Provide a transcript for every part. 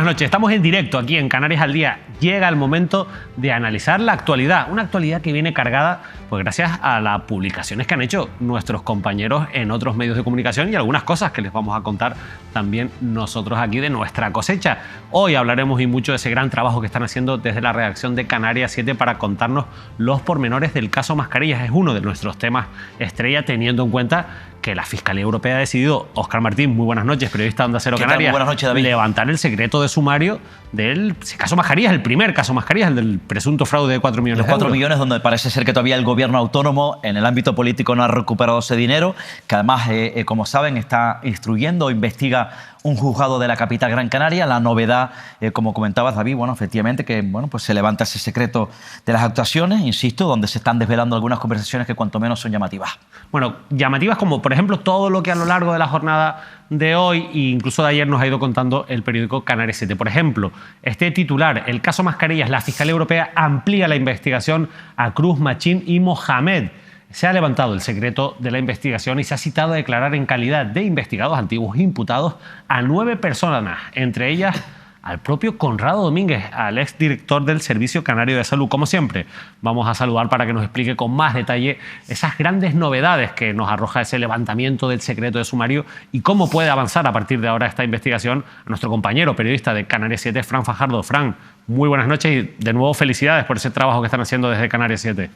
noches. Estamos en directo aquí en Canarias al Día. Llega el momento de analizar la actualidad. Una actualidad que viene cargada, pues gracias a las publicaciones que han hecho nuestros compañeros en otros medios de comunicación y algunas cosas que les vamos a contar también nosotros aquí de nuestra cosecha. Hoy hablaremos y mucho de ese gran trabajo que están haciendo desde la redacción de Canarias 7 para contarnos los pormenores del caso Mascarillas. Es uno de nuestros temas estrella, teniendo en cuenta que la Fiscalía Europea ha decidido, Óscar Martín, muy buenas noches, periodista de Onda Cero Canarias, buenas noches, David, levantar el secreto de sumario del caso Mascarillas, el primer caso Mascarillas, el del presunto fraude de 4 millones de euros. 4 millones, donde parece ser que todavía el gobierno autónomo en el ámbito político no ha recuperado ese dinero, que además, como saben, está instruyendo, investiga un juzgado de la capital Gran Canaria. La novedad, como comentabas, David, bueno, efectivamente, que bueno, pues se levanta ese secreto de las actuaciones, insisto, donde se están desvelando algunas conversaciones que cuanto menos son llamativas. Bueno, llamativas como, por ejemplo, todo lo que a lo largo de la jornada de hoy e incluso de ayer nos ha ido contando el periódico Canarias 7. Por ejemplo, este titular, el caso Mascarillas, la Fiscalía Europea amplía la investigación a Cruz, Machín y Mohamed. Se ha levantado el secreto de la investigación y se ha citado a declarar en calidad de investigados antiguos imputados a 9 personas, entre ellas al propio Conrado Domínguez, al exdirector del Servicio Canario de Salud. Como siempre, vamos a saludar para que nos explique con más detalle esas grandes novedades que nos arroja ese levantamiento del secreto de sumario y cómo puede avanzar a partir de ahora esta investigación a nuestro compañero periodista de Canarias 7, Fran Fajardo. Fran, muy buenas noches y de nuevo felicidades por ese trabajo que están haciendo desde Canarias 7.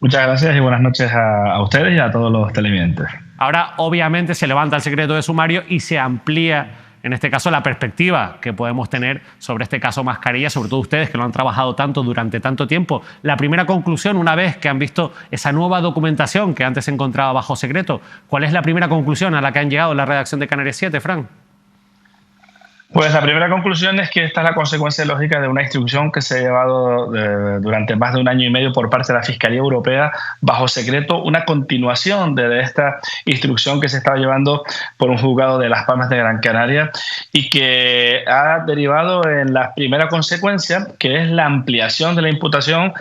Muchas gracias y buenas noches a ustedes y a todos los televidentes. Ahora, obviamente, se levanta el secreto de sumario y se amplía, en este caso, la perspectiva que podemos tener sobre este caso Mascarillas, sobre todo ustedes que lo han trabajado tanto durante tanto tiempo. La primera conclusión, una vez que han visto esa nueva documentación que antes se encontraba bajo secreto, ¿cuál es la primera conclusión a la que han llegado en la redacción de Canarias 7, Fran? Pues la primera conclusión es que esta es la consecuencia lógica de una instrucción que se ha llevado durante más de 1 año y medio por parte de la Fiscalía Europea bajo secreto, una continuación de esta instrucción que se estaba llevando por un juzgado de Las Palmas de Gran Canaria y que ha derivado en la primera consecuencia, que es la ampliación de la imputación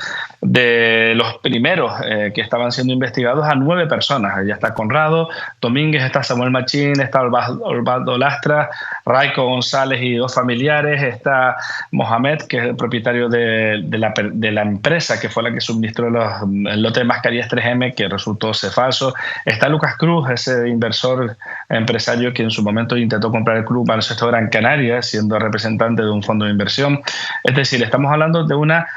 de los primeros que estaban siendo investigados a 9 personas. Ya está Conrado Domínguez, está Samuel Machín, está Osvaldo Lastra, Raico González y 2 familiares, está Mohamed, que es el propietario de la empresa que fue la que suministró el lote de mascarillas 3M, que resultó ser falso. Está Lucas Cruz, ese inversor empresario que en su momento intentó comprar el Club Baloncesto Gran Canaria, siendo representante de un fondo de inversión. Es decir, estamos hablando de una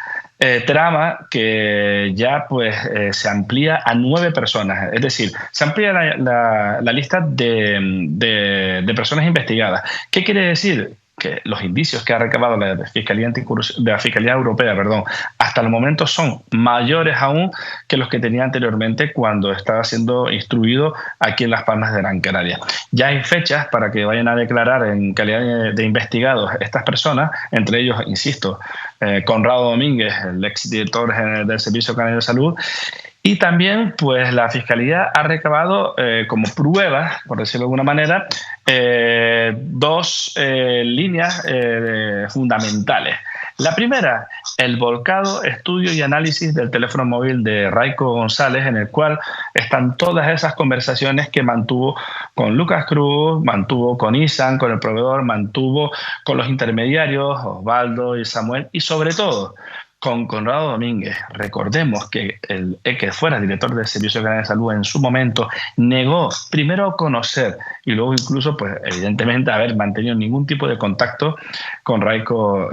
trama que ya pues se amplía a 9 personas, es decir, se amplía la lista de personas investigadas. ¿Qué quiere decir? Que los indicios que ha recabado la Fiscalía Europea, hasta el momento son mayores aún que los que tenía anteriormente cuando estaba siendo instruido aquí en Las Palmas de Gran Canaria. Ya hay fechas para que vayan a declarar en calidad de investigados estas personas, entre ellos, insisto, Conrado Domínguez, el exdirector del Servicio Canario de Salud. Y también, pues, la Fiscalía ha recabado como pruebas, por decirlo de alguna manera, 2 líneas fundamentales. La primera, el volcado estudio y análisis del teléfono móvil de Raico González, en el cual están todas esas conversaciones que mantuvo con Lucas Cruz, mantuvo con Isan, con el proveedor, mantuvo con los intermediarios, Osvaldo y Samuel, y sobre todo con Conrado Domínguez. Recordemos que el que fuera director del Servicio Canario de Salud en su momento negó primero conocer y luego incluso, pues evidentemente, haber mantenido ningún tipo de contacto con Raico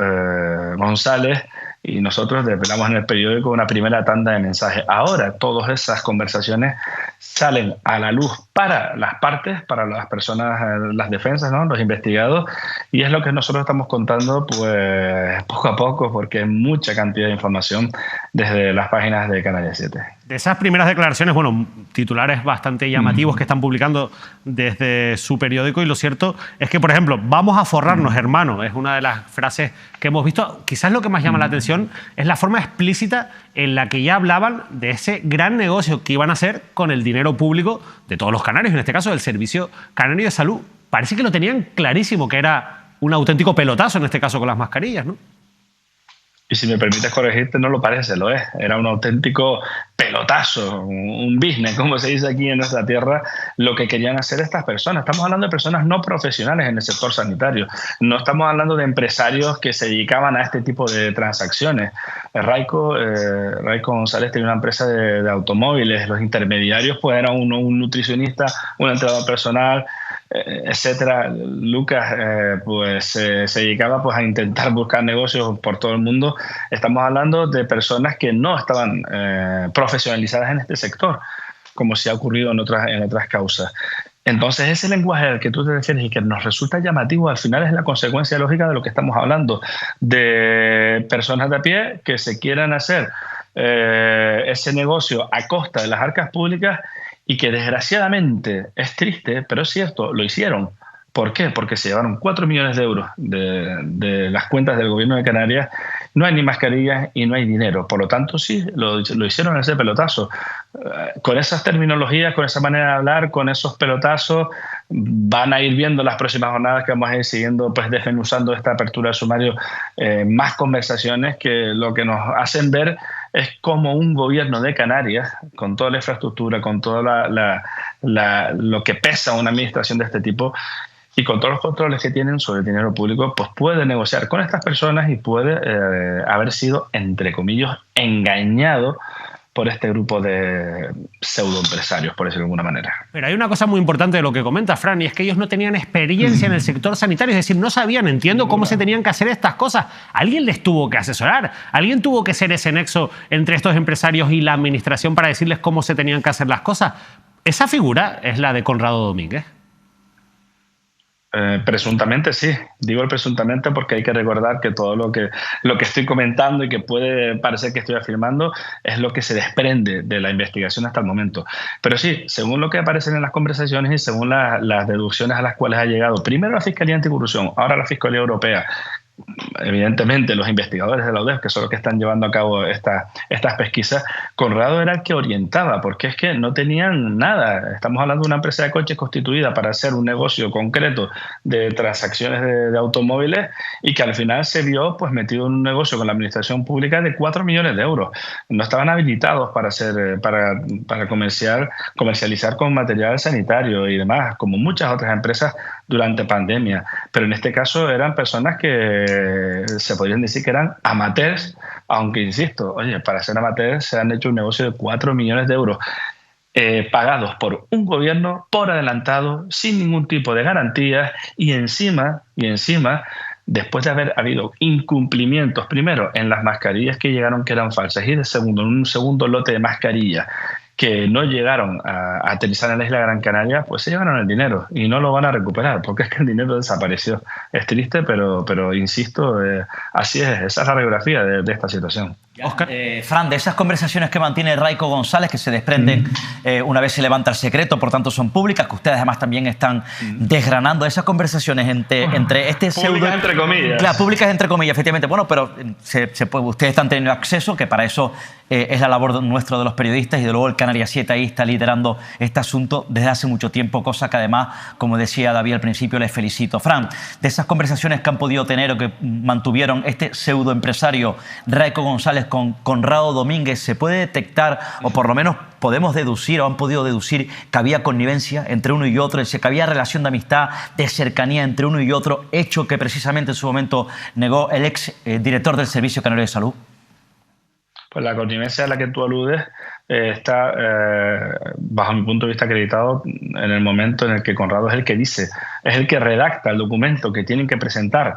González, y nosotros desvelamos en el periódico una primera tanda de mensajes. Ahora todas esas conversaciones salen a la luz para las partes, para las personas, las defensas, ¿no?, los investigados, y es lo que nosotros estamos contando pues poco a poco, porque hay mucha cantidad de información desde las páginas de Canarias 7. De esas primeras declaraciones, bueno, titulares bastante llamativos que están publicando desde su periódico, y lo cierto es que, por ejemplo, vamos a forrarnos, hermano, es una de las frases que hemos visto. Quizás lo que más llama la atención es la forma explícita en la que ya hablaban de ese gran negocio que iban a hacer con el dinero público de todos los canarios, en este caso del Servicio Canario de Salud. Parece que lo tenían clarísimo, que era un auténtico pelotazo, en este caso con las mascarillas, ¿no? y si me permites corregirte, no lo parece, lo es. Era un auténtico pelotazo, un business, como se dice aquí en nuestra tierra, lo que querían hacer estas personas. Estamos hablando de personas no profesionales en el sector sanitario. No estamos hablando de empresarios que se dedicaban a este tipo de transacciones. Raico González tenía una empresa de automóviles. Los intermediarios pues eran un nutricionista, un entrenador personal, etcétera. Lucas pues se dedicaba pues a intentar buscar negocios por todo el mundo. Estamos hablando de personas que no estaban profesionalizadas en este sector, como se ha ocurrido en otras causas. Entonces, ese lenguaje al que tú te refieres y que nos resulta llamativo, al final es la consecuencia lógica de lo que estamos hablando, de personas de a pie que se quieran hacer ese negocio a costa de las arcas públicas y que desgraciadamente, es triste, pero es cierto, lo hicieron. ¿Por qué? Porque se llevaron 4 millones de euros de las cuentas del gobierno de Canarias. No hay ni mascarillas y no hay dinero. Por lo tanto, sí, lo hicieron ese pelotazo. Con esas terminologías, con esa manera de hablar, con esos pelotazos, van a ir viendo las próximas jornadas que vamos a ir siguiendo, pues desmenuzando esta apertura de sumario, más conversaciones que lo que nos hacen ver es como un gobierno de Canarias, con toda la infraestructura, con todo lo que pesa una administración de este tipo, y con todos los controles que tienen sobre el dinero público, pues puede negociar con estas personas y puede haber sido, entre comillas, engañado por este grupo de pseudoempresarios, por decirlo de alguna manera. Pero hay una cosa muy importante de lo que comenta Fran, y es que ellos no tenían experiencia en el sector sanitario, es decir, no sabían, entiendo cómo se tenían que hacer estas cosas. Alguien les tuvo que asesorar, alguien tuvo que ser ese nexo entre estos empresarios y la administración para decirles cómo se tenían que hacer las cosas. Esa figura es la de Conrado Domínguez. Presuntamente sí, digo el presuntamente porque hay que recordar que todo lo que estoy comentando y que puede parecer que estoy afirmando es lo que se desprende de la investigación hasta el momento. Pero sí, según lo que aparece en las conversaciones y según las deducciones a las cuales ha llegado primero la Fiscalía Anticorrupción, ahora la Fiscalía Europea, evidentemente los investigadores de la UDEF, que son los que están llevando a cabo estas pesquisas, Conrado era el que orientaba, porque es que no tenían nada. Estamos hablando de una empresa de coches constituida para hacer un negocio concreto de transacciones de automóviles y que al final se vio pues metido en un negocio con la administración pública de 4 millones de euros. No estaban habilitados para comercializar con material sanitario y demás, como muchas otras empresas durante pandemia. Pero en este caso eran personas que se podrían decir que eran amateurs, aunque insisto, oye, para ser amateurs se han hecho un negocio de 4 millones de euros pagados por un gobierno por adelantado, sin ningún tipo de garantías y encima, después de haber habido incumplimientos, primero en las mascarillas que llegaron que eran falsas y en un segundo lote de mascarillas que no llegaron a aterrizar en la isla de Gran Canaria, pues se llevaron el dinero y no lo van a recuperar porque es que el dinero desapareció. Es triste, pero insisto, así es, esa es la radiografía de esta situación. Oscar. Fran, de esas conversaciones que mantiene Raico González, que se desprenden una vez se levanta el secreto, por tanto son públicas, que ustedes además también están desgranando, esas conversaciones entre este pseudo... Públicas entre comillas. Claro, públicas entre comillas, efectivamente. Bueno, pero ustedes están teniendo acceso, que para eso es la labor nuestra de los periodistas, y de luego el Canarias 7 ahí está liderando este asunto desde hace mucho tiempo, cosa que además, como decía David al principio, les felicito. Fran, de esas conversaciones que han podido tener o que mantuvieron este pseudoempresario Raico González con Conrado Domínguez, ¿se puede detectar, o por lo menos podemos deducir o han podido deducir, que había connivencia entre uno y otro, que había relación de amistad, de cercanía entre uno y otro, hecho que precisamente en su momento negó el ex director del Servicio Canario de Salud? Pues la connivencia a la que tú aludes está, bajo mi punto de vista, acreditado en el momento en el que Conrado es el que dice, es el que redacta el documento que tienen que presentar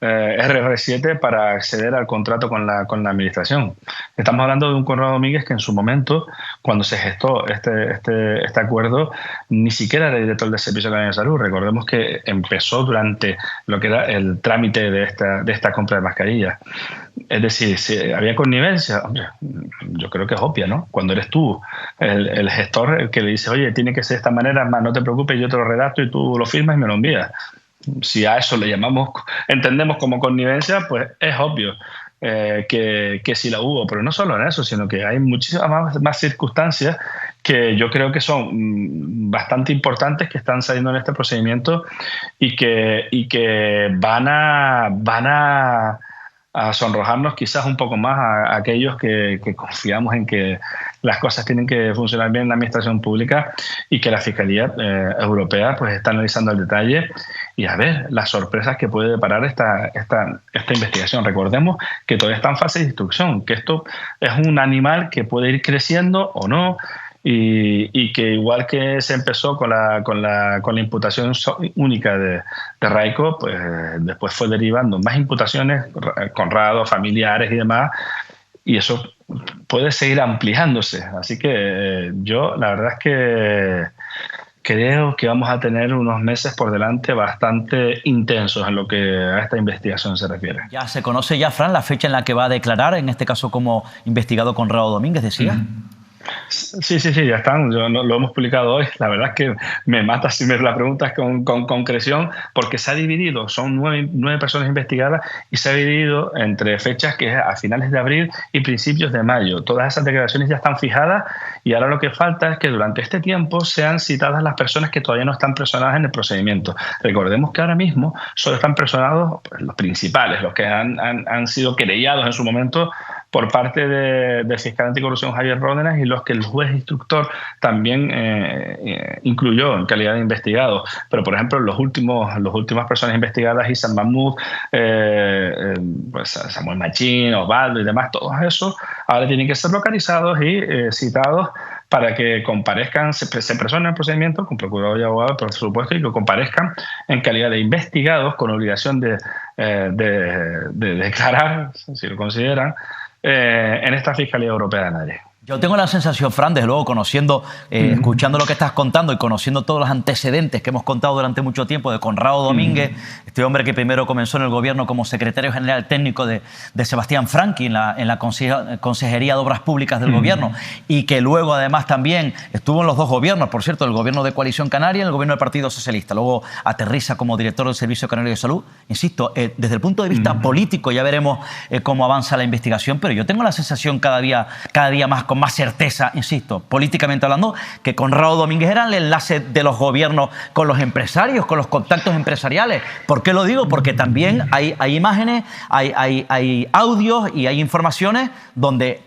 RR7 para acceder al contrato con la administración. Estamos hablando de un Conrado Domínguez que en su momento, cuando se gestó este acuerdo, ni siquiera era director del Servicio Canario de Salud. Recordemos que empezó durante lo que era el trámite de esta compra de mascarillas. Es decir, si había connivencia, hombre, yo creo que es obvia, ¿no? Cuando eres tú el gestor el que le dice, oye, tiene que ser de esta manera, más no te preocupes, yo te lo redacto y tú lo firmas y me lo envías. Si a eso le entendemos como connivencia, pues es obvio que sí la hubo. Pero no solo en eso, sino que hay muchísimas más circunstancias que yo creo que son bastante importantes, que están saliendo en este procedimiento y que van a a sonrojarnos quizás un poco más a aquellos que confiamos en que las cosas tienen que funcionar bien en la administración pública y que la Fiscalía Europea pues está analizando al detalle y a ver las sorpresas que puede deparar esta investigación. Recordemos que todavía está en fase de instrucción, que esto es un animal que puede ir creciendo o no, y que igual que se empezó con la imputación única de Raico, pues después fue derivando más imputaciones, Conrado, familiares y demás, y eso puede seguir ampliándose. Así que yo la verdad es que creo que vamos a tener unos meses por delante bastante intensos en lo que a esta investigación se refiere. ¿Ya se conoce ya, Fran, la fecha en la que va a declarar, en este caso como investigado Conrado Domínguez, decía? Sí, ya están. Lo hemos publicado hoy. La verdad es que me mata si me la preguntas con concreción, porque se ha dividido, son nueve personas investigadas y se ha dividido entre fechas que es a finales de abril y principios de mayo. Todas esas declaraciones ya están fijadas y ahora lo que falta es que durante este tiempo sean citadas las personas que todavía no están personadas en el procedimiento. Recordemos que ahora mismo solo están personados pues, los principales, los que han sido querellados en su momento por parte del fiscal anticorrupción Javier Ródenas y los que el juez instructor también incluyó en calidad de investigados. Pero, por ejemplo, las últimas personas investigadas, Hisam Mahmoud, pues Samuel Machín, Osvaldo y demás, todos esos ahora tienen que ser localizados y citados para que comparezcan, se personen en el procedimiento con procurador y abogado, por supuesto, y que comparezcan en calidad de investigados con obligación de declarar, si lo consideran, en esta Fiscalía Europea de Nadie. Yo tengo la sensación, Fran, desde luego, conociendo, escuchando lo que estás contando y conociendo todos los antecedentes que hemos contado durante mucho tiempo de Conrado Domínguez, este hombre que primero comenzó en el gobierno como secretario general técnico de Sebastián Franqui en la Consejería de Obras Públicas del gobierno, y que luego además también estuvo en los dos gobiernos, por cierto, el gobierno de Coalición Canaria y el gobierno del Partido Socialista. Luego aterriza como director del Servicio Canario de Salud. Insisto, desde el punto de vista político ya veremos cómo avanza la investigación, pero yo tengo la sensación cada día más con más certeza, insisto, políticamente hablando, que Conrado Domínguez era el enlace de los gobiernos con los empresarios, con los contactos empresariales. ¿Por qué lo digo? Porque también hay imágenes, hay audios y hay informaciones donde,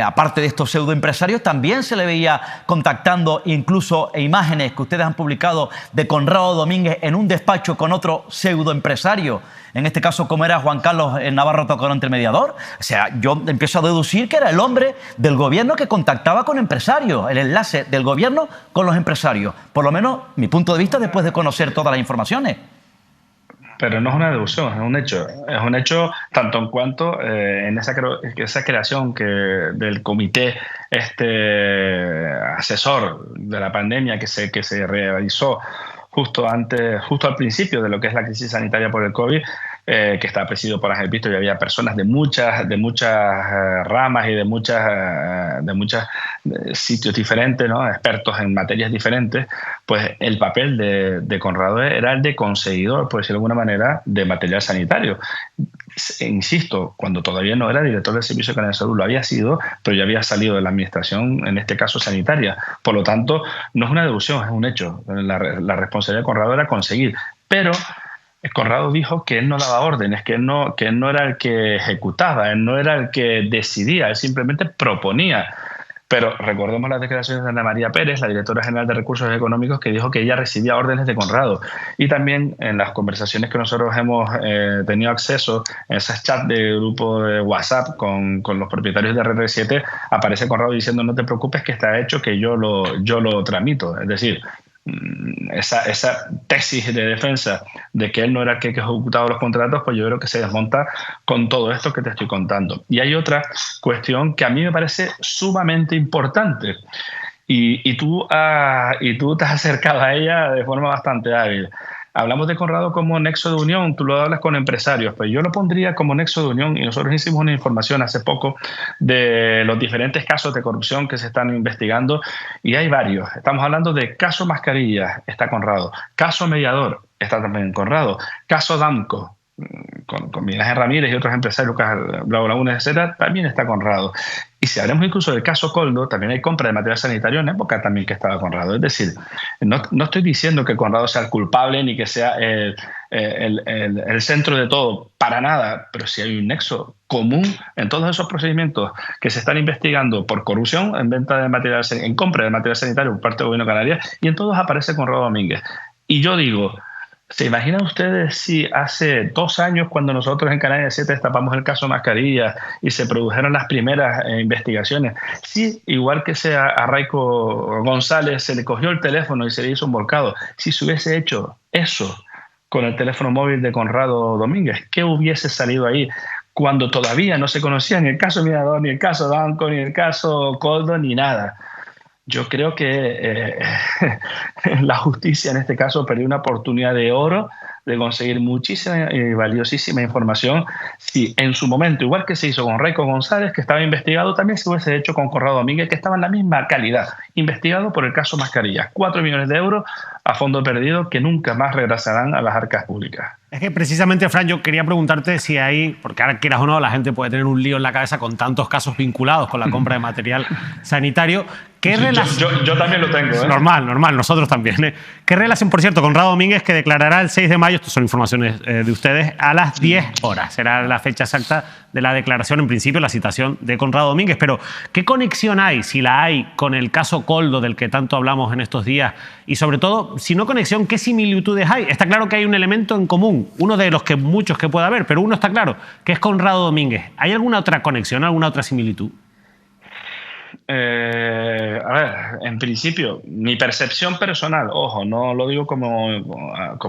aparte de estos pseudoempresarios, también se le veía contactando, incluso imágenes que ustedes han publicado de Conrado Domínguez en un despacho con otro pseudoempresario, en este caso como era Juan Carlos Navarro Tocorón, mediador. O sea, yo empiezo a deducir que era el hombre del gobierno que contactaba con empresarios, el enlace del gobierno con los empresarios. Por lo menos, mi punto de vista, después de conocer todas las informaciones. Pero no es una deducción, es un hecho. Es un hecho tanto en cuanto en esa creación del comité asesor de la pandemia que se realizó justo al principio de lo que es la crisis sanitaria por el COVID, que estaba presidido por Ángel Pito, y había personas de muchas ramas y de muchos sitios diferentes, ¿no? Expertos en materias diferentes. Pues el papel de Conrado era el de conseguidor, por decirlo de alguna manera, de material sanitario. Insisto, cuando todavía no era director del Servicio Canario de Salud, lo había sido, pero ya había salido de la administración, en este caso sanitaria. Por lo tanto, no es una deducción, es un hecho. La responsabilidad de Conrado era conseguir, pero Conrado dijo que él no daba órdenes, que él no era el que ejecutaba, él no era el que decidía, él simplemente proponía. Pero recordemos las declaraciones de Ana María Pérez, la directora general de Recursos Económicos, que dijo que ella recibía órdenes de Conrado. Y también en las conversaciones que nosotros hemos tenido acceso, en esos chats de grupo de WhatsApp con los propietarios de RR7, aparece Conrado diciendo: no te preocupes, que está hecho, que yo lo tramito. Es decir, esa tesis de defensa de que él no era el que ejecutaba los contratos, pues yo creo que se desmonta con todo esto que te estoy contando. Y hay otra cuestión que a mí me parece sumamente importante, y tú te has acercado a ella de forma bastante hábil. Hablamos de Conrado como nexo de unión, tú lo hablas con empresarios, pues yo lo pondría como nexo de unión, y nosotros hicimos una información hace poco de los diferentes casos de corrupción que se están investigando, y hay varios. Estamos hablando de caso Mascarillas, está Conrado; caso Mediador, está también Conrado; caso Damco, con Miguel Ángel Ramírez y otros empresarios, Lucas Bravo Lagunes, etcétera, también está Conrado. Y si hablamos incluso del caso Coldo, también hay compra de material sanitario en época también que estaba Conrado. Es decir, no estoy diciendo que Conrado sea el culpable ni que sea el el centro de todo, para nada, pero si hay un nexo común en todos esos procedimientos que se están investigando por corrupción en venta de material, en compra de material sanitario por parte del gobierno de Canarias, y en todos aparece Conrado Domínguez. Y yo digo, ¿se imaginan ustedes si hace 2 años, cuando nosotros en Canarias 7 destapamos el caso Mascarilla y se produjeron las primeras investigaciones, si igual que sea a Raico González se le cogió el teléfono y se le hizo un volcado, si se hubiese hecho eso con el teléfono móvil de Conrado Domínguez, ¿qué hubiese salido ahí? Cuando todavía no se conocía ni el caso Mirador, ni el caso Danco, ni el caso Koldo, ni nada. Yo creo que la justicia en este caso perdió una oportunidad de oro de conseguir muchísima y valiosísima información si en su momento, igual que se hizo con Raico González, que estaba investigado, también se hubiese hecho con Conrado Domínguez, que estaba en la misma calidad, investigado por el caso Mascarilla. 4 millones de euros a fondo perdido que nunca más regresarán a las arcas públicas. Es que precisamente, Fran, yo quería preguntarte si hay, porque ahora quieras o no, la gente puede tener un lío en la cabeza con tantos casos vinculados con la compra de material sanitario. ¿Qué relación? Yo también lo tengo. Normal, nosotros también. ¿Qué relación, por cierto, Conrado Domínguez, que declarará el 6 de mayo, estas son informaciones de ustedes, a las 10 horas? Será la fecha exacta de la declaración, en principio, la citación de Conrado Domínguez. Pero, ¿qué conexión hay, si la hay, con el caso Koldo, del que tanto hablamos en estos días? Y sobre todo, si no conexión, ¿qué similitudes hay? Está claro que hay un elemento en común, uno de los que muchos que puede haber, pero uno está claro, que es Conrado Domínguez. ¿Hay alguna otra conexión, alguna otra similitud? A ver, en principio, mi percepción personal, ojo, no lo digo como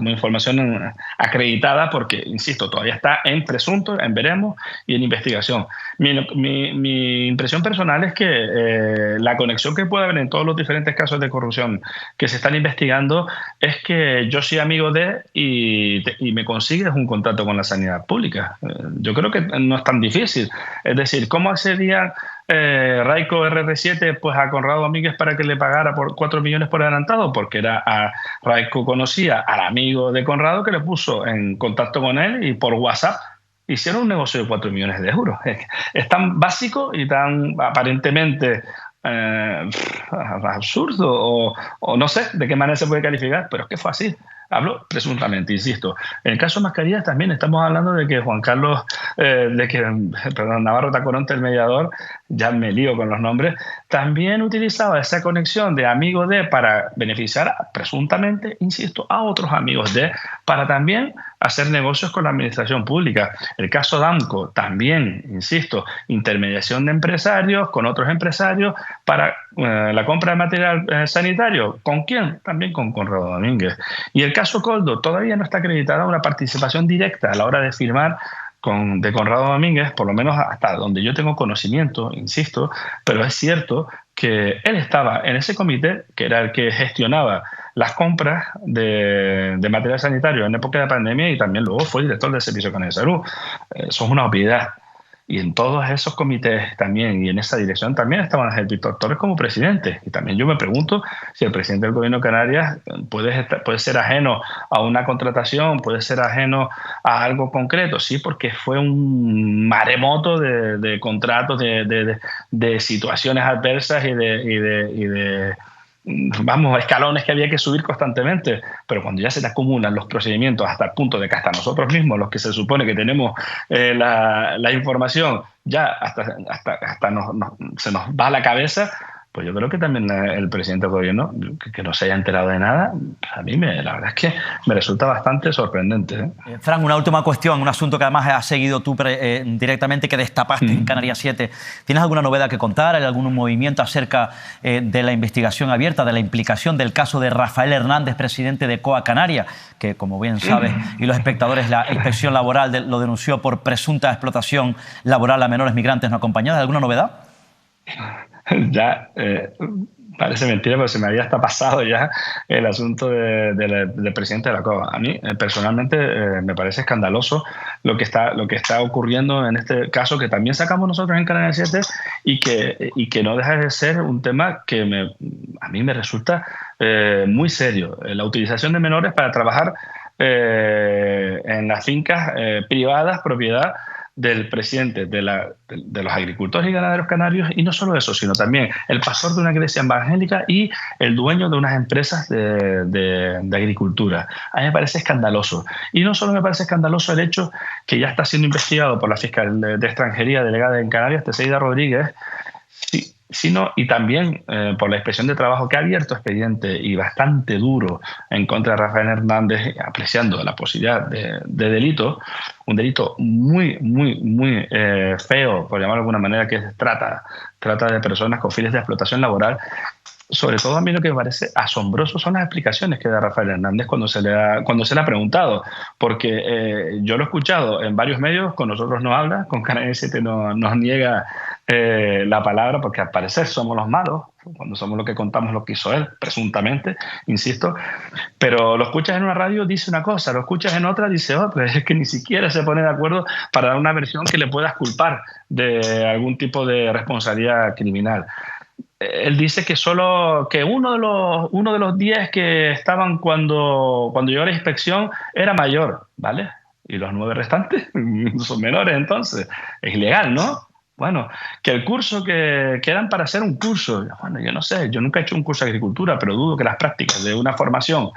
información acreditada porque, insisto, todavía está en presunto, en veremos y en investigación. Mi impresión personal es que la conexión que puede haber en todos los diferentes casos de corrupción que se están investigando es que yo soy amigo de y me consigues un contrato con la sanidad pública. Yo creo que no es tan difícil. Es decir, ¿cómo accedía Raico RR7 pues a Conrado Domínguez para que le pagara por 4 millones por adelantado? Porque Raico conocía al amigo de Conrado que le puso en contacto con él y por WhatsApp hicieron un negocio de 4 millones de euros. Es tan básico y tan aparentemente absurdo o no sé de qué manera se puede calificar, pero es que fue así. Hablo presuntamente, insisto. En el caso Mascarillas también estamos hablando de que Navarro Tacoronte, el mediador, ya me lío con los nombres, también utilizaba esa conexión de amigo de para beneficiar presuntamente, insisto, a otros amigos de para también hacer negocios con la administración pública. El caso Danco también, insisto, intermediación de empresarios con otros empresarios para la compra de material sanitario. ¿Con quién? También con Conrado Domínguez. Y el caso Koldo todavía no está acreditada una participación directa a la hora de firmar de Conrado Domínguez, por lo menos hasta donde yo tengo conocimiento, insisto, pero es cierto que él estaba en ese comité, que era el que gestionaba las compras de material sanitario en época de pandemia y también luego fue director del Servicio Canario de Salud. Eso es una obviedad. Y en todos esos comités también y en esa dirección también estaban Ángel Víctor Torres como presidente. Y también yo me pregunto si el presidente del Gobierno de Canarias puede ser ajeno a una contratación, puede ser ajeno a algo concreto. Sí, porque fue un maremoto de contratos, de situaciones adversas y de escalones que había que subir constantemente, pero cuando ya se te acumulan los procedimientos hasta el punto de que hasta nosotros mismos, los que se supone que tenemos la información, ya hasta se nos va a la cabeza, pues yo creo que también el presidente del gobierno, que no se haya enterado de nada, a mí la verdad es que me resulta bastante sorprendente. Fran, una última cuestión, un asunto que además has seguido tú directamente, que destapaste en Canarias 7. ¿Tienes alguna novedad que contar? ¿Hay algún movimiento acerca de la investigación abierta, de la implicación del caso de Rafael Hernández, presidente de COA Canarias, que como bien sabes, y los espectadores, la inspección laboral lo denunció por presunta explotación laboral a menores migrantes no acompañadas? ¿Alguna novedad? Ya parece mentira, pero se me había hasta pasado ya el asunto del presidente de la COA. A mí personalmente me parece escandaloso lo que está ocurriendo en este caso, que también sacamos nosotros en Canal 7 y que no deja de ser un tema que a mí me resulta muy serio. La utilización de menores para trabajar en las fincas privadas, propiedad del presidente de los agricultores y ganaderos canarios, y no solo eso, sino también el pastor de una iglesia evangélica y el dueño de unas empresas de agricultura. A mí me parece escandaloso. Y no solo me parece escandaloso el hecho que ya está siendo investigado por la fiscal de extranjería delegada en Canarias, Teseida Rodríguez, sino y también por la inspección de trabajo que ha abierto expediente y bastante duro en contra de Rafael Hernández, apreciando la posibilidad de delito, un delito muy feo, por llamarlo de alguna manera, que trata de personas con fines de explotación laboral. Sobre todo a mí lo que me parece asombroso son las explicaciones que da Rafael Hernández cuando se le ha preguntado, porque yo lo he escuchado en varios medios, con nosotros no habla, con Canarias 7 nos niega la palabra, porque al parecer somos los malos, cuando somos los que contamos lo que hizo él, presuntamente, insisto, pero lo escuchas en una radio, dice una cosa, lo escuchas en otra, dice otra, es que ni siquiera se pone de acuerdo para dar una versión que le puedas culpar de algún tipo de responsabilidad criminal. Él dice que uno de los 10 que estaban cuando llegó la inspección era mayor, ¿vale? Y los 9 restantes son menores, entonces. Es ilegal, ¿no? Bueno, que el curso que eran para hacer un curso, bueno, yo no sé, yo nunca he hecho un curso de agricultura, pero dudo que las prácticas de una formación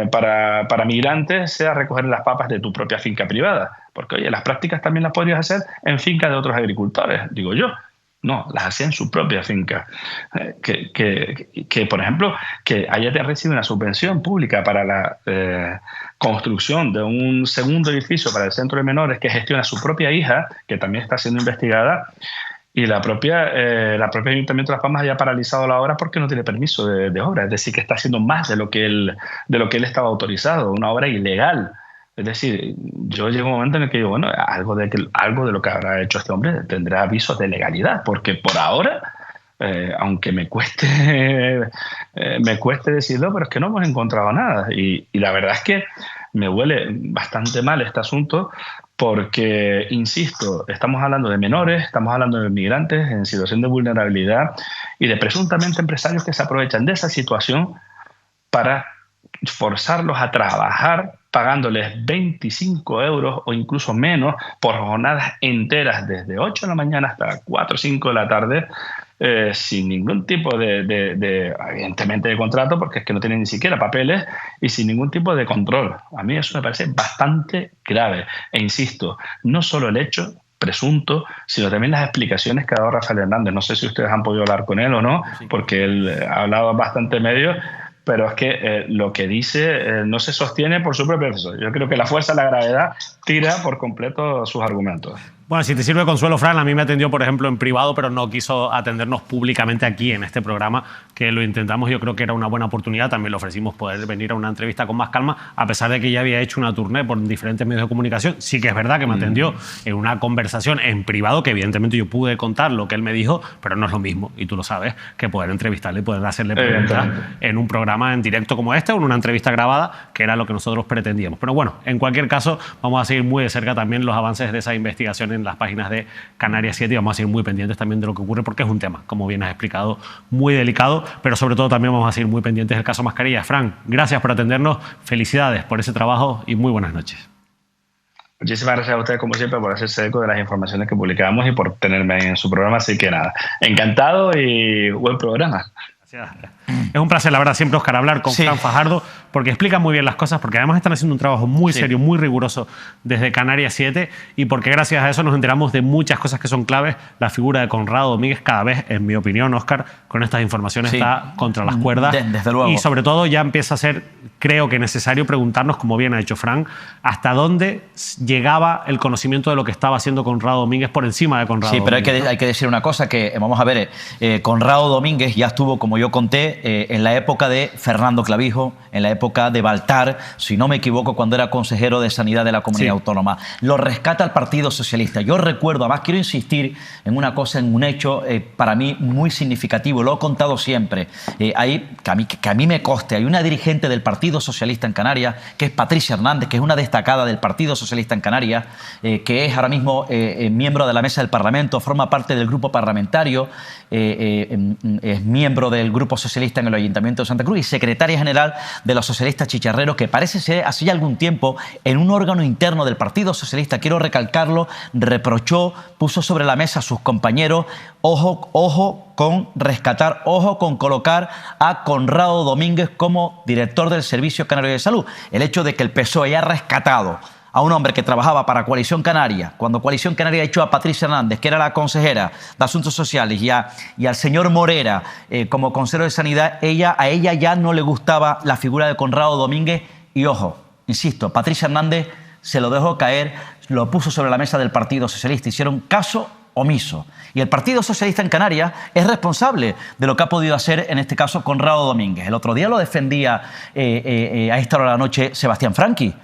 para migrantes sea recoger las papas de tu propia finca privada. Porque, oye, las prácticas también las podrías hacer en fincas de otros agricultores, digo yo. No, las hacía en su propia finca. Que por ejemplo, que haya recibido una subvención pública para la construcción de un segundo edificio para el centro de menores que gestiona su propia hija, que también está siendo investigada, y el propio Ayuntamiento de Las Palmas haya paralizado la obra porque no tiene permiso de obra. Es decir, que está haciendo más de lo que él estaba autorizado, una obra ilegal. Es decir, yo llego a un momento en el que digo, bueno, algo de lo que habrá hecho este hombre tendrá avisos de legalidad, porque por ahora, aunque me cueste decirlo, pero es que no hemos encontrado nada. Y la verdad es que me huele bastante mal este asunto porque, insisto, estamos hablando de menores, estamos hablando de migrantes en situación de vulnerabilidad y de presuntamente empresarios que se aprovechan de esa situación para forzarlos a trabajar pagándoles 25 euros o incluso menos por jornadas enteras desde 8 de la mañana hasta 4 o 5 de la tarde sin ningún tipo evidentemente de contrato, porque es que no tienen ni siquiera papeles, y sin ningún tipo de control. A mí eso me parece bastante grave. E insisto, no solo el hecho presunto, sino también las explicaciones que ha dado Rafael Hernández. No sé si ustedes han podido hablar con él o no, porque él ha hablado en bastante medios, pero es que lo que dice no se sostiene por su propio peso. Yo creo que la fuerza de la gravedad tira por completo sus argumentos. Bueno, si te sirve consuelo, Fran, a mí me atendió, por ejemplo, en privado, pero no quiso atendernos públicamente aquí en este programa, que lo intentamos. Yo creo que era una buena oportunidad. También le ofrecimos poder venir a una entrevista con más calma, a pesar de que ya había hecho una tournée por diferentes medios de comunicación. Sí que es verdad que me atendió en una conversación en privado, que evidentemente yo pude contar lo que él me dijo, pero no es lo mismo, y tú lo sabes, que poder entrevistarle y poder hacerle preguntas en un programa en directo como este o en una entrevista grabada, que era lo que nosotros pretendíamos. Pero bueno, en cualquier caso, vamos a seguir muy de cerca también los avances de esa investigación en las páginas de Canarias 7 y vamos a seguir muy pendientes también de lo que ocurre, porque es un tema, como bien has explicado, muy delicado, pero sobre todo también vamos a seguir muy pendientes del caso Mascarilla. Fran, gracias por atendernos, felicidades por ese trabajo y muy buenas noches. Muchísimas gracias a ustedes, como siempre, por hacerse eco de las informaciones que publicamos y por tenerme en su programa. Así que nada, encantado y buen programa. Gracias. Es un placer, la verdad, siempre, Óscar, hablar con Fran Fajardo, porque explica muy bien las cosas, porque además están haciendo un trabajo muy serio, muy riguroso desde Canarias 7, y porque gracias a eso nos enteramos de muchas cosas que son claves. La figura de Conrado Domínguez cada vez, en mi opinión, Óscar, con estas informaciones está contra las cuerdas. Desde luego. Y sobre todo ya empieza a ser, creo que necesario preguntarnos, como bien ha hecho Fran, hasta dónde llegaba el conocimiento de lo que estaba haciendo Conrado Domínguez por encima de Conrado Domínguez. Pero hay que decir una cosa, que vamos a ver, Conrado Domínguez ya estuvo, como yo conté, en la época de Fernando Clavijo, en la época de Baltar, si no me equivoco, cuando era consejero de Sanidad de la Comunidad Autónoma. Lo rescata el Partido Socialista. Yo recuerdo, además quiero insistir en una cosa, en un hecho para mí muy significativo, lo he contado siempre, que a mí me conste, hay una dirigente del Partido Socialista en Canarias, que es Patricia Hernández, que es una destacada del Partido Socialista en Canarias, que es ahora mismo miembro de la Mesa del Parlamento, forma parte del grupo parlamentario, es miembro del Grupo Socialista en el Ayuntamiento de Santa Cruz y secretaria general de la Asociación socialista chicharrero que parece ser hace ya algún tiempo en un órgano interno del Partido Socialista, quiero recalcarlo, reprochó, puso sobre la mesa a sus compañeros, ojo con rescatar, ojo con colocar a Conrado Domínguez como director del Servicio Canario de Salud. El hecho de que el PSOE haya rescatado a un hombre que trabajaba para Coalición Canaria, cuando Coalición Canaria echó a Patricia Hernández, que era la consejera de Asuntos Sociales, y al señor Morera como consejero de Sanidad, a ella ya no le gustaba la figura de Conrado Domínguez. Y ojo, insisto, Patricia Hernández se lo dejó caer, lo puso sobre la mesa del Partido Socialista, hicieron caso omiso. Y el Partido Socialista en Canarias es responsable de lo que ha podido hacer, en este caso, Conrado Domínguez. El otro día lo defendía a esta hora de la noche Sebastián Franqui.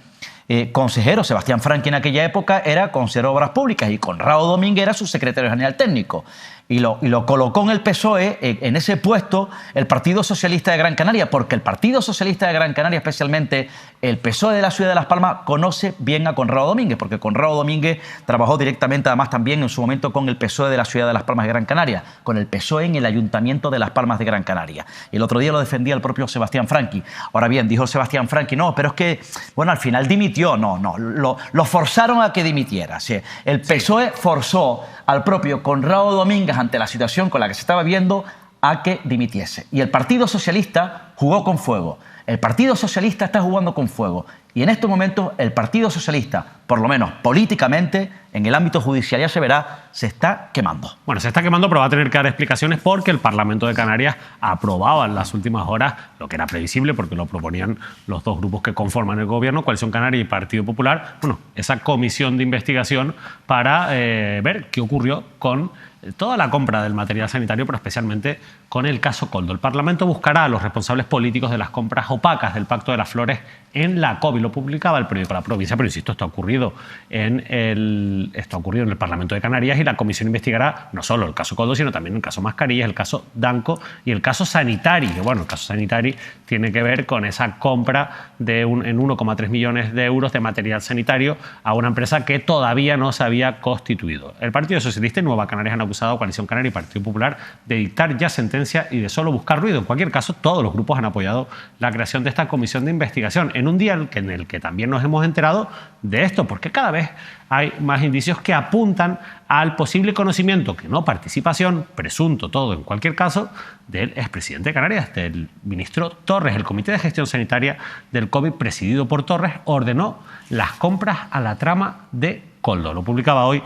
Consejero. Sebastián Franqui en aquella época era consejero de Obras Públicas y Conrado Domínguez era su secretario general técnico. Y lo colocó en el PSOE, en ese puesto, el Partido Socialista de Gran Canaria, porque el Partido Socialista de Gran Canaria, especialmente el PSOE de la ciudad de Las Palmas, conoce bien a Conrado Domínguez, porque Conrado Domínguez trabajó directamente, además, también en su momento con el PSOE de la ciudad de Las Palmas de Gran Canaria, con el PSOE en el Ayuntamiento de Las Palmas de Gran Canaria. Y el otro día lo defendía el propio Sebastián Franqui. Ahora bien, dijo Sebastián Franqui, no, pero es que, bueno, al final dimitió. No, lo forzaron a que dimitiera. Sí, el PSOE forzó al propio Conrado Domínguez, ante la situación con la que se estaba viendo, a que dimitiese. Y el Partido Socialista jugó con fuego. El Partido Socialista está jugando con fuego. Y en estos momentos el Partido Socialista, por lo menos políticamente, en el ámbito judicial ya se verá, se está quemando. Bueno, se está quemando, pero va a tener que dar explicaciones porque el Parlamento de Canarias aprobaba en las últimas horas lo que era previsible, porque lo proponían los dos grupos que conforman el gobierno, Coalición Canaria y Partido Popular, bueno, esa comisión de investigación para ver qué ocurrió con toda la compra del material sanitario, pero especialmente con el caso Koldo. El Parlamento buscará a los responsables políticos de las compras opacas del Pacto de las Flores en la COVID. Lo publicaba el periódico La Provincia, pero insisto, esto ha ocurrido en el Parlamento de Canarias y la comisión investigará no solo el caso Koldo, sino también el caso Mascarillas, el caso Danco y el caso Sanitari. Que bueno, el caso Sanitari tiene que ver con esa compra en 1,3 millones de euros de material sanitario a una empresa que todavía no se había constituido. El Partido Socialista y Nueva Canarias han acusado a Coalición Canaria y Partido Popular de dictar ya sentencia y de solo buscar ruido. En cualquier caso, todos los grupos han apoyado la creación de esta comisión de investigación en un día en el que también nos hemos enterado de esto, porque cada vez hay más indicios que apuntan al posible conocimiento, que no participación, presunto todo en cualquier caso, del expresidente de Canarias, del ministro Torres. El Comité de Gestión Sanitaria del COVID, presidido por Torres, ordenó las compras a la trama de Koldo. Lo publicaba hoy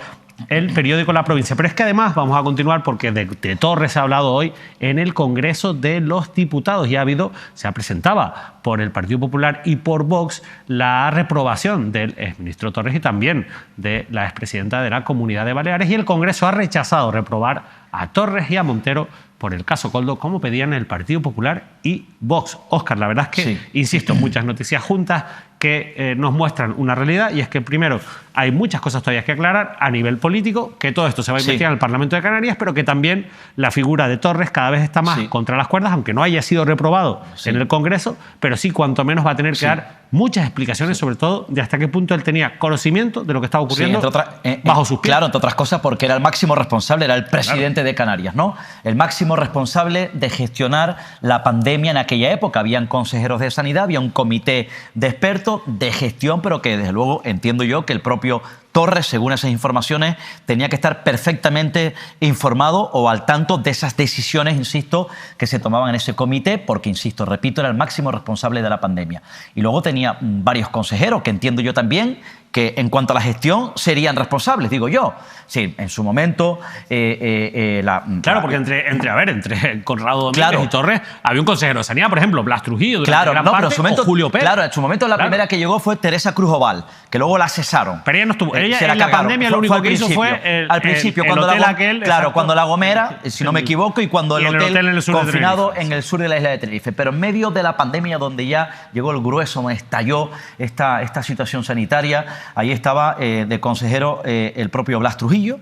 el periódico La Provincia. Pero es que además vamos a continuar porque de Torres se ha hablado hoy en el Congreso de los Diputados y se presentaba por el Partido Popular y por Vox la reprobación del exministro Torres y también de la expresidenta de la Comunidad de Baleares, y el Congreso ha rechazado reprobar a Torres y a Montero por el caso Koldo, como pedían el Partido Popular y Vox. Óscar, la verdad es que, sí, insisto, muchas noticias juntas que nos muestran una realidad, y es que primero hay muchas cosas todavía que aclarar a nivel político, que todo esto se va a investigar en el Parlamento de Canarias, pero que también la figura de Torres cada vez está más contra las cuerdas, aunque no haya sido reprobado en el Congreso, pero sí cuanto menos va a tener que dar muchas explicaciones, sobre todo de hasta qué punto él tenía conocimiento de lo que estaba ocurriendo bajo sus pies. Claro, entre otras cosas porque era el máximo responsable, era el presidente de Canarias, ¿no? El máximo responsable de gestionar la pandemia en aquella época. Habían consejeros de sanidad, había un comité de expertos de gestión, pero que desde luego entiendo yo que el propio Torres, según esas informaciones, tenía que estar perfectamente informado o al tanto de esas decisiones, insisto, que se tomaban en ese comité, porque, insisto, repito, era el máximo responsable de la pandemia. Y luego tenía varios consejeros, que entiendo yo también, que en cuanto a la gestión serían responsables, digo yo. Sí, en su momento... Claro, porque entre Conrado Domínguez y Torres había un consejero de Sanidad, por ejemplo, Blas Trujillo, gran parte, en su momento, Julio Pérez. Claro, en su momento la primera que llegó fue Teresa Cruz Oval, que luego la cesaron. Pero ella no estuvo. Ella en la pandemia lo único que hizo fue al principio, cuando hotel aquel, cuando La Gomera, si no me equivoco, y cuando el hotel confinado en el sur de la isla de Tenerife. Pero en medio de la pandemia, donde ya llegó el grueso, donde estalló esta situación sanitaria, ahí estaba de consejero el propio Blas Trujillo.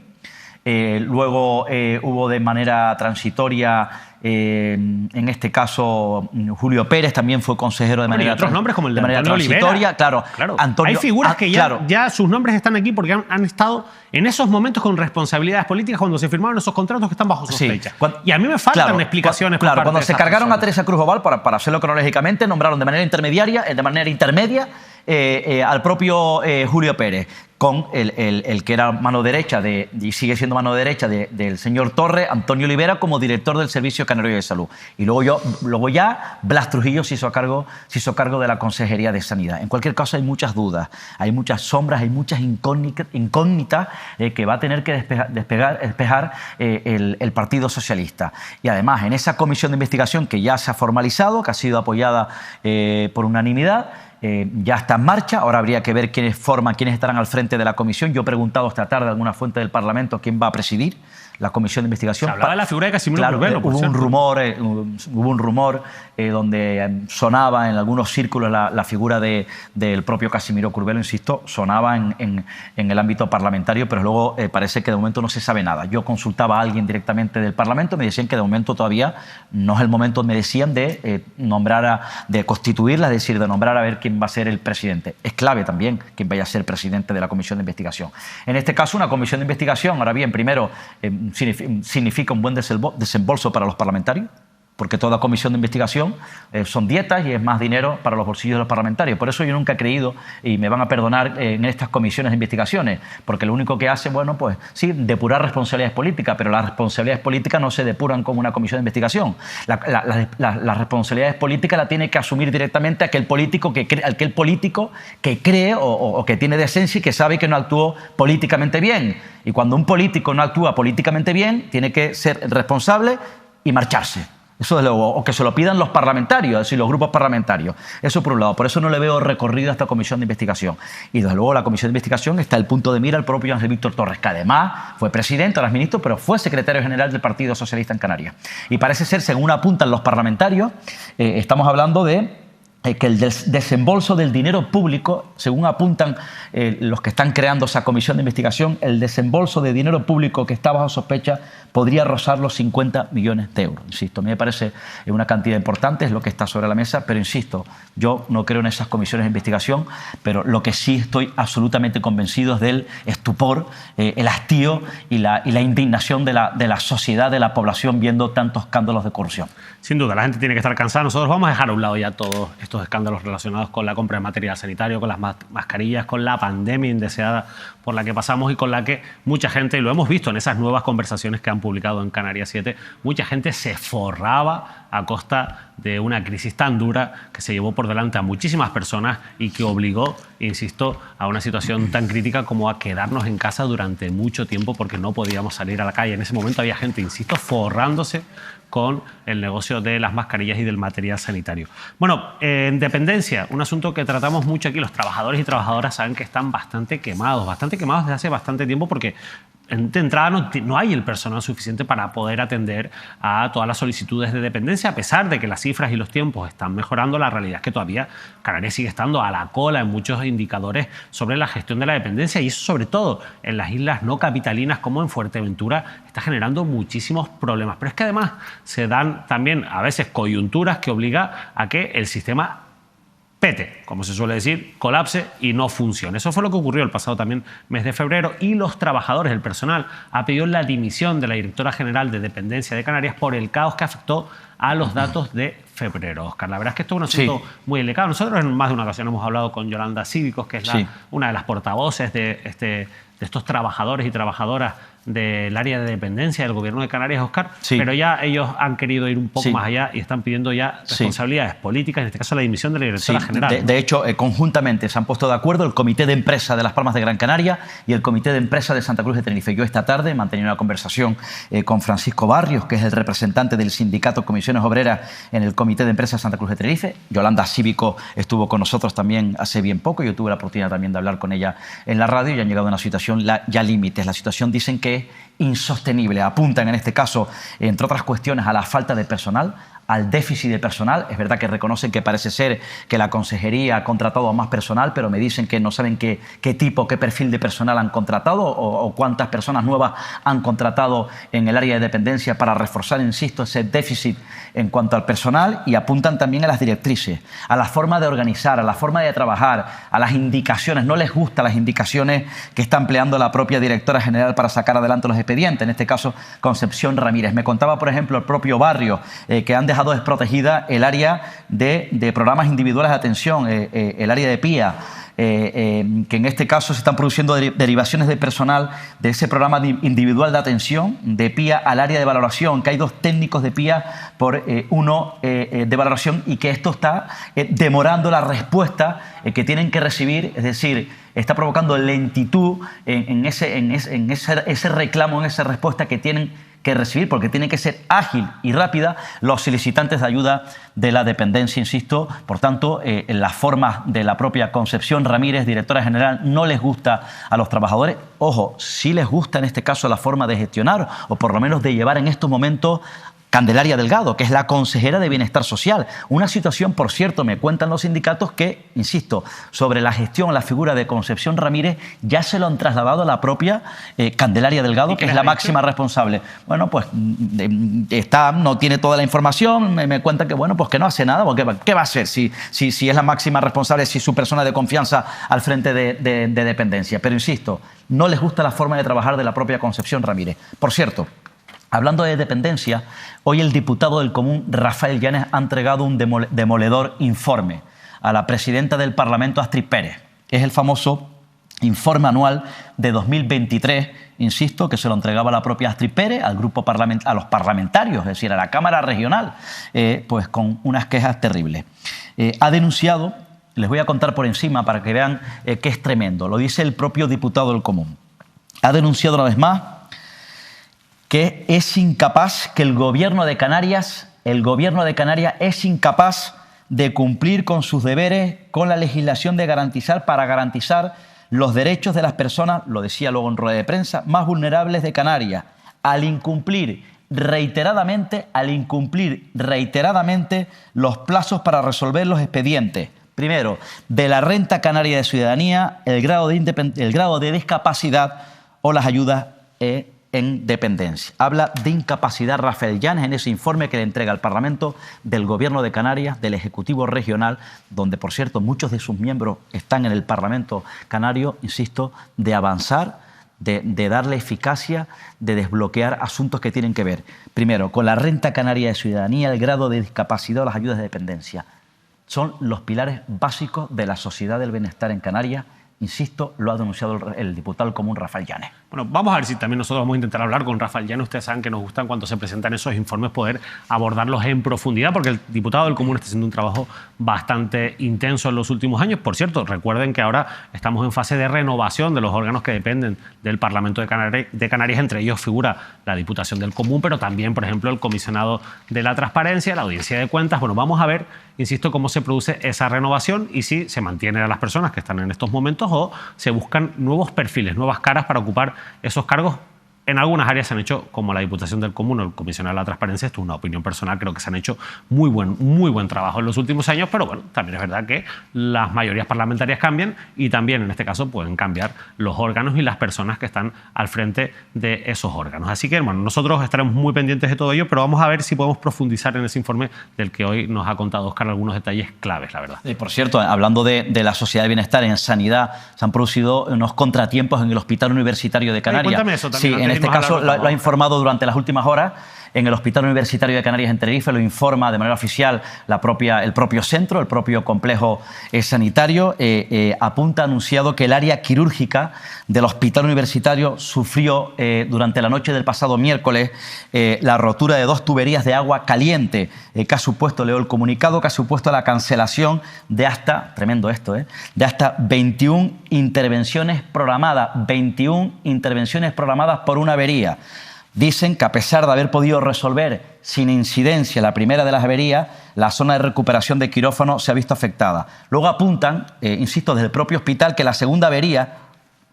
Luego hubo de manera transitoria, en este caso, Julio Pérez también fue consejero de manera transitoria. Y otros nombres como el de manera Antonio transitoria. Olivera. Claro. Antonio, hay figuras que claro. ya sus nombres están aquí porque han estado en esos momentos con responsabilidades políticas cuando se firmaron esos contratos que están bajo sospecha. Sí. Y a mí me faltan explicaciones. Claro, cuando se cargaron a Teresa Cruz Oval, para hacerlo cronológicamente, nombraron de manera intermedia al propio Julio Pérez, con el que era mano derecha y sigue siendo mano derecha del señor Torres, Antonio Olivera, como director del Servicio Canario de Salud. Y luego ya Blas Trujillo se hizo cargo de la Consejería de Sanidad. En cualquier caso, hay muchas dudas, hay muchas sombras, hay muchas incógnitas que va a tener que despejar el Partido Socialista. Y además, en esa comisión de investigación que ya se ha formalizado, que ha sido apoyada por unanimidad, ya está en marcha. Ahora habría que ver quiénes estarán al frente de la comisión. Yo he preguntado esta tarde a alguna fuente del Parlamento quién va a presidir la comisión de investigación. Se hablaba de la figura de Casimiro claro, Curvelo, hubo un rumor donde sonaba en algunos círculos la figura del propio Casimiro Curvelo, insisto, sonaba en el ámbito parlamentario, pero luego parece que de momento no se sabe nada. Yo consultaba a alguien directamente del Parlamento, me decían que de momento todavía no es el momento, me decían, de constituirla, es decir, de nombrar a ver quién va a ser el presidente. Es clave también quién vaya a ser presidente de la comisión de investigación. En este caso, una comisión de investigación, ahora bien, primero, significa un buen desembolso para los parlamentarios, porque toda comisión de investigación son dietas y es más dinero para los bolsillos de los parlamentarios. Por eso yo nunca he creído, y me van a perdonar, en estas comisiones de investigaciones, porque lo único que hace, bueno, pues sí, depurar responsabilidades políticas, pero las responsabilidades políticas no se depuran con una comisión de investigación. Las responsabilidades políticas las tiene que asumir directamente aquel político que cree o que tiene decencia y que sabe que no actuó políticamente bien. Y cuando un político no actúa políticamente bien, tiene que ser responsable y marcharse. Eso desde luego, o que se lo pidan los parlamentarios, es decir, los grupos parlamentarios. Eso por un lado. Por eso no le veo recorrido a esta comisión de investigación. Y desde luego la comisión de investigación está al punto de mira el propio Ángel Víctor Torres, que además fue presidente, ahora es ministro, pero fue secretario general del Partido Socialista en Canarias. Y parece ser, según apuntan los parlamentarios, estamos hablando de que el desembolso del dinero público, según apuntan los que están creando esa comisión de investigación, el desembolso de dinero público que está bajo sospecha podría rozar los 50 millones de euros. Insisto, a mí me parece una cantidad importante, es lo que está sobre la mesa, pero insisto, yo no creo en esas comisiones de investigación, pero lo que sí estoy absolutamente convencido es del estupor, el hastío y la indignación de la sociedad, de la población, viendo tantos escándalos de corrupción. Sin duda, la gente tiene que estar cansada. Nosotros vamos a dejar a un lado ya todos estos escándalos relacionados con la compra de material sanitario, con las mascarillas, con la pandemia indeseada por la que pasamos y con la que mucha gente, y lo hemos visto en esas nuevas conversaciones que han publicado en Canarias 7, mucha gente se forraba a costa de una crisis tan dura que se llevó por delante a muchísimas personas y que obligó, insisto, a una situación tan crítica como a quedarnos en casa durante mucho tiempo porque no podíamos salir a la calle. En ese momento había gente, insisto, forrándose con el negocio de las mascarillas y del material sanitario. Bueno, en dependencia, un asunto que tratamos mucho aquí, los trabajadores y trabajadoras saben que están bastante quemados desde hace bastante tiempo porque de entrada no hay el personal suficiente para poder atender a todas las solicitudes de dependencia, a pesar de que las cifras y los tiempos están mejorando. La realidad es que todavía Canarias sigue estando a la cola en muchos indicadores sobre la gestión de la dependencia y eso sobre todo en las islas no capitalinas como en Fuerteventura está generando muchísimos problemas. Pero es que además se dan también a veces coyunturas que obligan a que el sistema pete, como se suele decir, colapse y no funcione. Eso fue lo que ocurrió el pasado también mes de febrero y los trabajadores, el personal, ha pedido la dimisión de la directora general de Dependencia de Canarias por el caos que afectó a los datos de febrero. Óscar, la verdad es que esto es un asunto muy delicado. Nosotros en más de una ocasión hemos hablado con Yolanda Cívicos, que es una de las portavoces de estos trabajadores y trabajadoras del área de dependencia del Gobierno de Canarias, Óscar, pero ya ellos han querido ir un poco más allá y están pidiendo ya responsabilidades políticas, en este caso la dimisión de la directora general. De hecho, conjuntamente se han puesto de acuerdo el Comité de Empresa de Las Palmas de Gran Canaria y el Comité de Empresa de Santa Cruz de Tenerife. Yo esta tarde he mantenido una conversación con Francisco Barrios, que es el representante del sindicato Comisiones Obreras en el Comité de Empresa de Santa Cruz de Tenerife. Yolanda Cívico estuvo con nosotros también hace bien poco. Yo tuve la oportunidad también de hablar con ella en la radio y han llegado a una situación ya límites. La situación dicen que es insostenible. Apuntan en este caso, entre otras cuestiones, a la falta de personal, al déficit de personal. Es verdad que reconocen que parece ser que la consejería ha contratado a más personal, pero me dicen que no saben qué tipo, qué perfil de personal han contratado o cuántas personas nuevas han contratado en el área de dependencia para reforzar, insisto, ese déficit en cuanto al personal. Y apuntan también a las directrices, a la forma de organizar, a la forma de trabajar, a las indicaciones. No les gustan las indicaciones que está empleando la propia directora general para sacar adelante los expedientes, en este caso Concepción Ramírez. Me contaba, por ejemplo, el propio barrio que han dejado desprotegida el área de programas individuales de atención, el área de PIA, que en este caso se están produciendo derivaciones de personal de ese programa individual de atención de PIA al área de valoración, que hay 2 técnicos de PIA por uno de valoración, y que esto está demorando la respuesta que tienen que recibir, es decir, está provocando lentitud en ese reclamo, en esa respuesta que tienen que recibir, porque tiene que ser ágil y rápida los solicitantes de ayuda de la dependencia, insisto. Por tanto, las formas de la propia Concepción Ramírez, directora general, no les gusta a los trabajadores. Ojo, sí les gusta en este caso la forma de gestionar, o por lo menos de llevar en estos momentos Candelaria Delgado, que es la consejera de Bienestar Social. Una situación, por cierto, me cuentan los sindicatos que, insisto, sobre la gestión, la figura de Concepción Ramírez, ya se lo han trasladado a la propia Candelaria Delgado, que es la máxima responsable. Bueno, pues no tiene toda la información, me cuentan que, bueno, pues que no hace nada, porque ¿qué va a hacer si es la máxima responsable, si es su persona de confianza al frente de dependencia? Pero insisto, no les gusta la forma de trabajar de la propia Concepción Ramírez. Por cierto, hablando de dependencia, hoy el diputado del Común, Rafael Llanes, ha entregado un demoledor informe a la presidenta del Parlamento, Astrid Pérez. Es el famoso informe anual de 2023, insisto, que se lo entregaba la propia Astrid Pérez al grupo a los parlamentarios, es decir, a la Cámara Regional, pues con unas quejas terribles. Ha denunciado, les voy a contar por encima para que vean que es tremendo, lo dice el propio diputado del Común. Ha denunciado una vez más que es incapaz, que el Gobierno de Canarias es incapaz de cumplir con sus deberes, con la legislación para garantizar los derechos de las personas, lo decía luego en rueda de prensa, más vulnerables de Canarias, al incumplir reiteradamente los plazos para resolver los expedientes. Primero, de la renta canaria de ciudadanía, el grado de discapacidad o las ayudas en dependencia. Habla de incapacidad Rafael Llanes en ese informe que le entrega al Parlamento del Gobierno de Canarias, del Ejecutivo Regional, donde, por cierto, muchos de sus miembros están en el Parlamento canario, insisto, de avanzar, de darle eficacia, de desbloquear asuntos que tienen que ver, primero, con la renta canaria de ciudadanía, el grado de discapacidad o las ayudas de dependencia. Son los pilares básicos de la sociedad del bienestar en Canarias. Insisto, lo ha denunciado el diputado del Común, Rafael Llanes. Bueno, vamos a ver si también nosotros vamos a intentar hablar con Rafael Llanes. Ustedes saben que nos gustan cuando se presentan esos informes poder abordarlos en profundidad, porque el diputado del Común está haciendo un trabajo bastante intenso en los últimos años. Por cierto, recuerden que ahora estamos en fase de renovación de los órganos que dependen del Parlamento de Canarias. Entre ellos figura la Diputación del Común, pero también, por ejemplo, el Comisionado de la Transparencia, la Audiencia de Cuentas. Bueno, vamos a ver, insisto, cómo se produce esa renovación y si se mantienen a las personas que están en estos momentos o se buscan nuevos perfiles, nuevas caras para ocupar esos cargos. En algunas áreas se han hecho, como la Diputación del Común o el Comisionado de la Transparencia, esto es una opinión personal, creo que se han hecho muy buen trabajo en los últimos años, pero bueno, también es verdad que las mayorías parlamentarias cambian y también en este caso pueden cambiar los órganos y las personas que están al frente de esos órganos. Así que, bueno, nosotros estaremos muy pendientes de todo ello, pero vamos a ver si podemos profundizar en ese informe del que hoy nos ha contado Óscar algunos detalles claves, la verdad. Por cierto, hablando de la sociedad de bienestar, en sanidad se han producido unos contratiempos en el Hospital Universitario de Canarias. Cuéntame eso también. Sí, en este caso lo ha informado durante las últimas horas. En el Hospital Universitario de Canarias en Tenerife lo informa de manera oficial el propio centro, el propio complejo sanitario. Ha anunciado que el área quirúrgica del Hospital Universitario sufrió durante la noche del pasado miércoles la rotura de 2 tuberías de agua caliente, que ha supuesto, leo el comunicado, que ha supuesto la cancelación de hasta, tremendo esto, de hasta 21 intervenciones programadas, 21 intervenciones programadas por una avería. Dicen que a pesar de haber podido resolver sin incidencia la primera de las averías, la zona de recuperación de quirófano se ha visto afectada. Luego apuntan, insisto, desde el propio hospital, que la segunda avería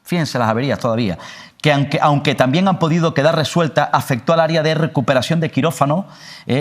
Fíjense las averías todavía. Que aunque también han podido quedar resueltas, afectó al área de recuperación de quirófano,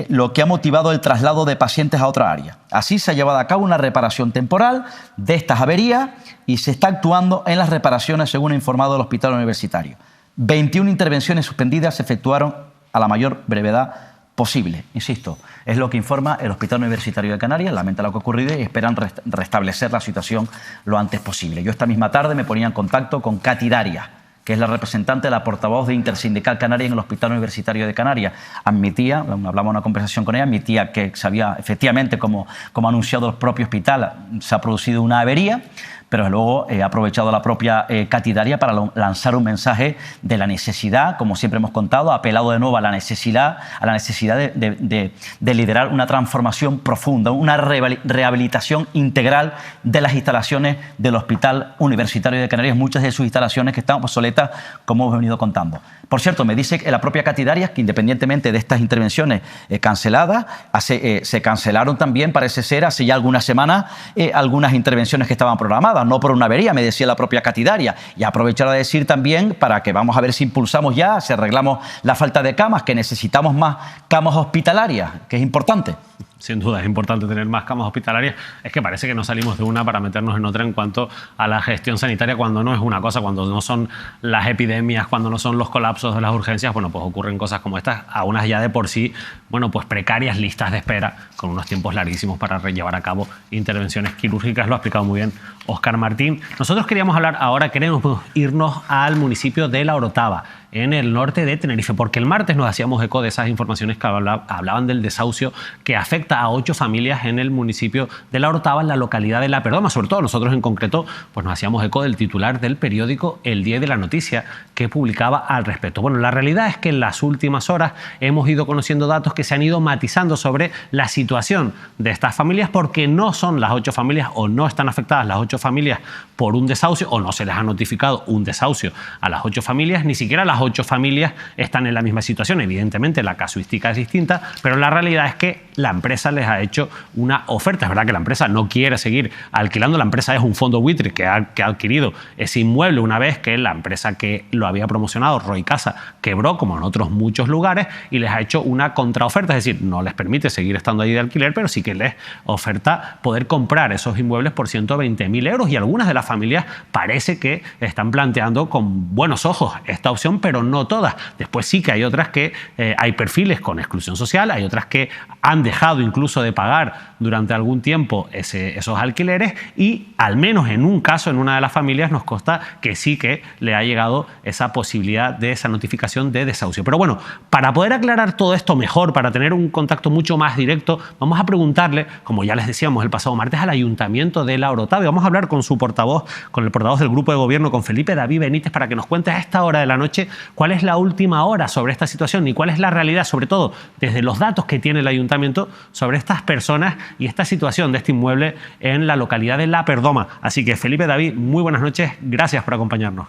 lo que ha motivado el traslado de pacientes a otra área. Así se ha llevado a cabo una reparación temporal de estas averías y se está actuando en las reparaciones, según ha informado el Hospital Universitario. 21 intervenciones suspendidas se efectuaron a la mayor brevedad posible. Insisto, es lo que informa el Hospital Universitario de Canarias, lamenta lo que ha ocurrido y esperan restablecer la situación lo antes posible. Yo esta misma tarde me ponía en contacto con Katy Darias, que es la representante, la portavoz de Intersindical Canaria en el Hospital Universitario de Canarias. Admitía, hablamos una conversación con ella, admitía que efectivamente, como ha anunciado el propio hospital, se ha producido una avería, pero luego ha aprovechado la propia Katy Darias para lanzar un mensaje de la necesidad, como siempre hemos contado, ha apelado de nuevo a la necesidad de liderar una transformación profunda, una rehabilitación integral de las instalaciones del Hospital Universitario de Canarias, muchas de sus instalaciones que están obsoletas, como hemos venido contando. Por cierto, me dice la propia Katy Darias que independientemente de estas intervenciones canceladas, se cancelaron también, parece ser, hace ya algunas semanas, algunas intervenciones que estaban programadas, no por una avería, me decía la propia Katy Darias. Y aprovechar a decir también, para que vamos a ver si impulsamos ya, si arreglamos la falta de camas, que necesitamos más camas hospitalarias, que es importante. Sin duda, es importante tener más camas hospitalarias. Es que parece que no salimos de una para meternos en otra en cuanto a la gestión sanitaria, cuando no es una cosa, cuando no son las epidemias, cuando no son los colapsos de las urgencias, bueno, pues ocurren cosas como estas, a unas ya de por sí, bueno, pues precarias listas de espera, con unos tiempos larguísimos para llevar a cabo intervenciones quirúrgicas. Lo ha explicado muy bien Óscar Martín. Nosotros queríamos hablar ahora, queremos irnos al municipio de La Orotava, en el norte de Tenerife, porque el martes nos hacíamos eco de esas informaciones que hablaban del desahucio que afecta a 8 familias en el municipio de La Orotava, en la localidad de La Perdoma. Sobre todo nosotros en concreto, pues nos hacíamos eco del titular del periódico El Día de la Noticia, que publicaba al respecto. Bueno, la realidad es que en las últimas horas hemos ido conociendo datos que se han ido matizando sobre la situación de estas familias, porque no son las 8 familias o no están afectadas las 8 familias por un desahucio, o no se les ha notificado un desahucio a las 8 familias, ni siquiera las 8 familias están en la misma situación. Evidentemente la casuística es distinta, pero la realidad es que la empresa les ha hecho una oferta. Es verdad que la empresa no quiere seguir alquilando, la empresa es un fondo buitre que ha adquirido ese inmueble una vez que la empresa que lo había promocionado, Roy Casa, quebró, como en otros muchos lugares, y les ha hecho una contraoferta, es decir, no les permite seguir estando ahí de alquiler, pero sí que les oferta poder comprar esos inmuebles por 120.000 euros, y algunas de las familias parece que están planteando con buenos ojos esta opción, pero no todas. Después sí que hay otras que hay perfiles con exclusión social, hay otras que han dejado incluso de pagar durante algún tiempo esos alquileres, y al menos en un caso, en una de las familias, nos consta que sí que le ha llegado esa posibilidad de esa notificación de desahucio. Pero bueno, para poder aclarar todo esto mejor, para tener un contacto mucho más directo, vamos a preguntarle, como ya les decíamos el pasado martes, al Ayuntamiento de La Orotava, y vamos a hablar con su portavoz, con el portavoz del Grupo de Gobierno, con Felipe David Benítez, para que nos cuente a esta hora de la noche cuál es la última hora sobre esta situación y cuál es la realidad, sobre todo desde los datos que tiene el Ayuntamiento sobre estas personas y esta situación de este inmueble en la localidad de La Perdoma. Así que, Felipe David, muy buenas noches, gracias por acompañarnos.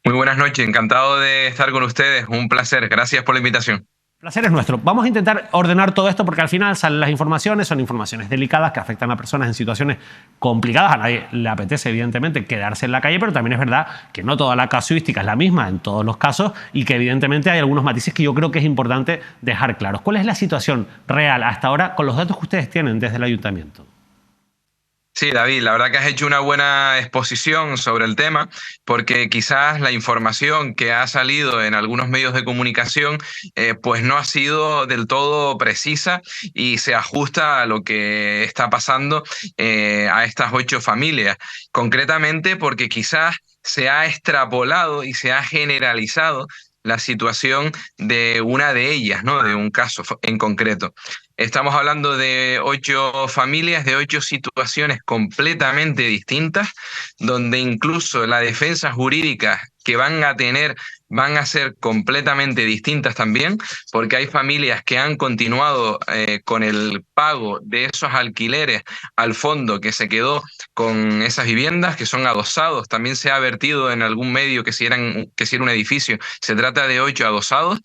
Muy buenas noches, encantado de estar con ustedes, un placer, gracias por la invitación. El placer es nuestro. Vamos a intentar ordenar todo esto porque al final salen las informaciones, son informaciones delicadas que afectan a personas en situaciones complicadas. A nadie le apetece, evidentemente, quedarse en la calle, pero también es verdad que no toda la casuística es la misma en todos los casos y que evidentemente hay algunos matices que yo creo que es importante dejar claros. ¿Cuál es la situación real hasta ahora con los datos que ustedes tienen desde el Ayuntamiento? Sí, David, la verdad que has hecho una buena exposición sobre el tema, porque quizás la información que ha salido en algunos medios de comunicación pues no ha sido del todo precisa y se ajusta a lo que está pasando a estas 8 familias. Concretamente porque quizás se ha extrapolado y se ha generalizado la situación de una de ellas, ¿no? De un caso en concreto. Estamos hablando de 8 familias, de 8 situaciones completamente distintas, donde incluso la defensa jurídica que van a tener van a ser completamente distintas también, porque hay familias que han continuado con el pago de esos alquileres al fondo que se quedó con esas viviendas, que son adosados. También se ha vertido en algún medio que si era un edificio, se trata de 8 adosados.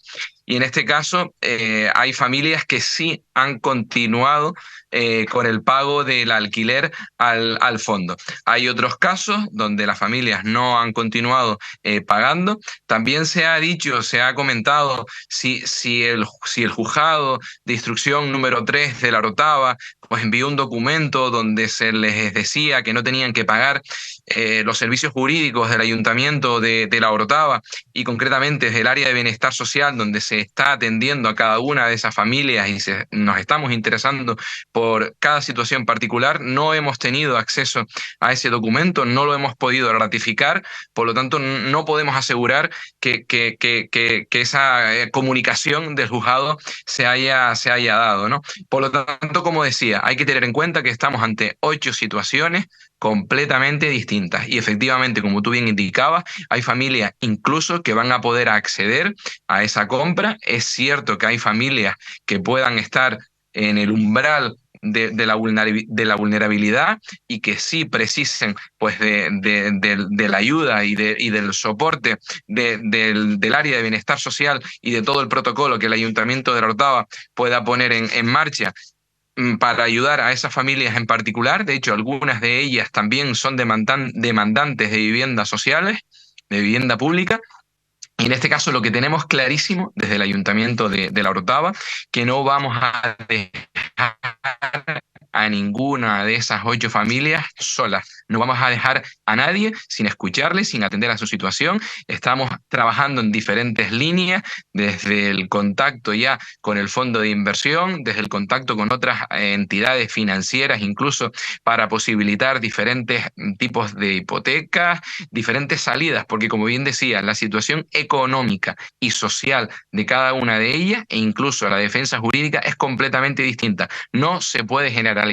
Y en este caso hay familias que sí han continuado con el pago del alquiler al fondo. Hay otros casos donde las familias no han continuado pagando. También se ha dicho, se ha comentado si el juzgado de instrucción número 3 de la Orotava pues envió un documento donde se les decía que no tenían que pagar los servicios jurídicos del ayuntamiento de la Orotava y concretamente desde el área de bienestar social donde se está atendiendo a cada una de esas familias y nos estamos interesando por cada situación particular. No hemos tenido acceso a ese documento, no lo hemos podido ratificar, por lo tanto no podemos asegurar que esa comunicación del juzgado se haya dado, ¿no? Por lo tanto, como decía, hay que tener en cuenta que estamos ante 8 situaciones completamente distintas y efectivamente, como tú bien indicabas, hay familias incluso que van a poder acceder a esa compra. Es cierto que hay familias que puedan estar en el umbral de la vulnerabilidad y que sí precisen pues de la ayuda y del soporte del área de bienestar social y de todo el protocolo que el Ayuntamiento de La Orotava pueda poner en marcha para ayudar a esas familias en particular. De hecho, algunas de ellas también son demandantes de viviendas sociales, de vivienda pública. Y en este caso lo que tenemos clarísimo desde el Ayuntamiento de La Orotava, que no vamos a dejar a ninguna de esas 8 familias solas. No vamos a dejar a nadie sin escucharles, sin atender a su situación. Estamos trabajando en diferentes líneas, desde el contacto ya con el fondo de inversión, desde el contacto con otras entidades financieras, incluso para posibilitar diferentes tipos de hipotecas, diferentes salidas, porque como bien decía, la situación económica y social de cada una de ellas, e incluso la defensa jurídica, es completamente distinta. No se puede generalizar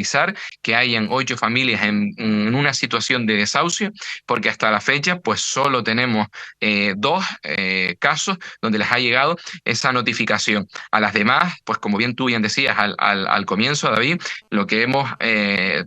que hayan 8 familias en una situación de desahucio, porque hasta la fecha pues solo tenemos 2 casos donde les ha llegado esa notificación. A las demás, pues como bien tú bien decías al comienzo, David, lo que hemos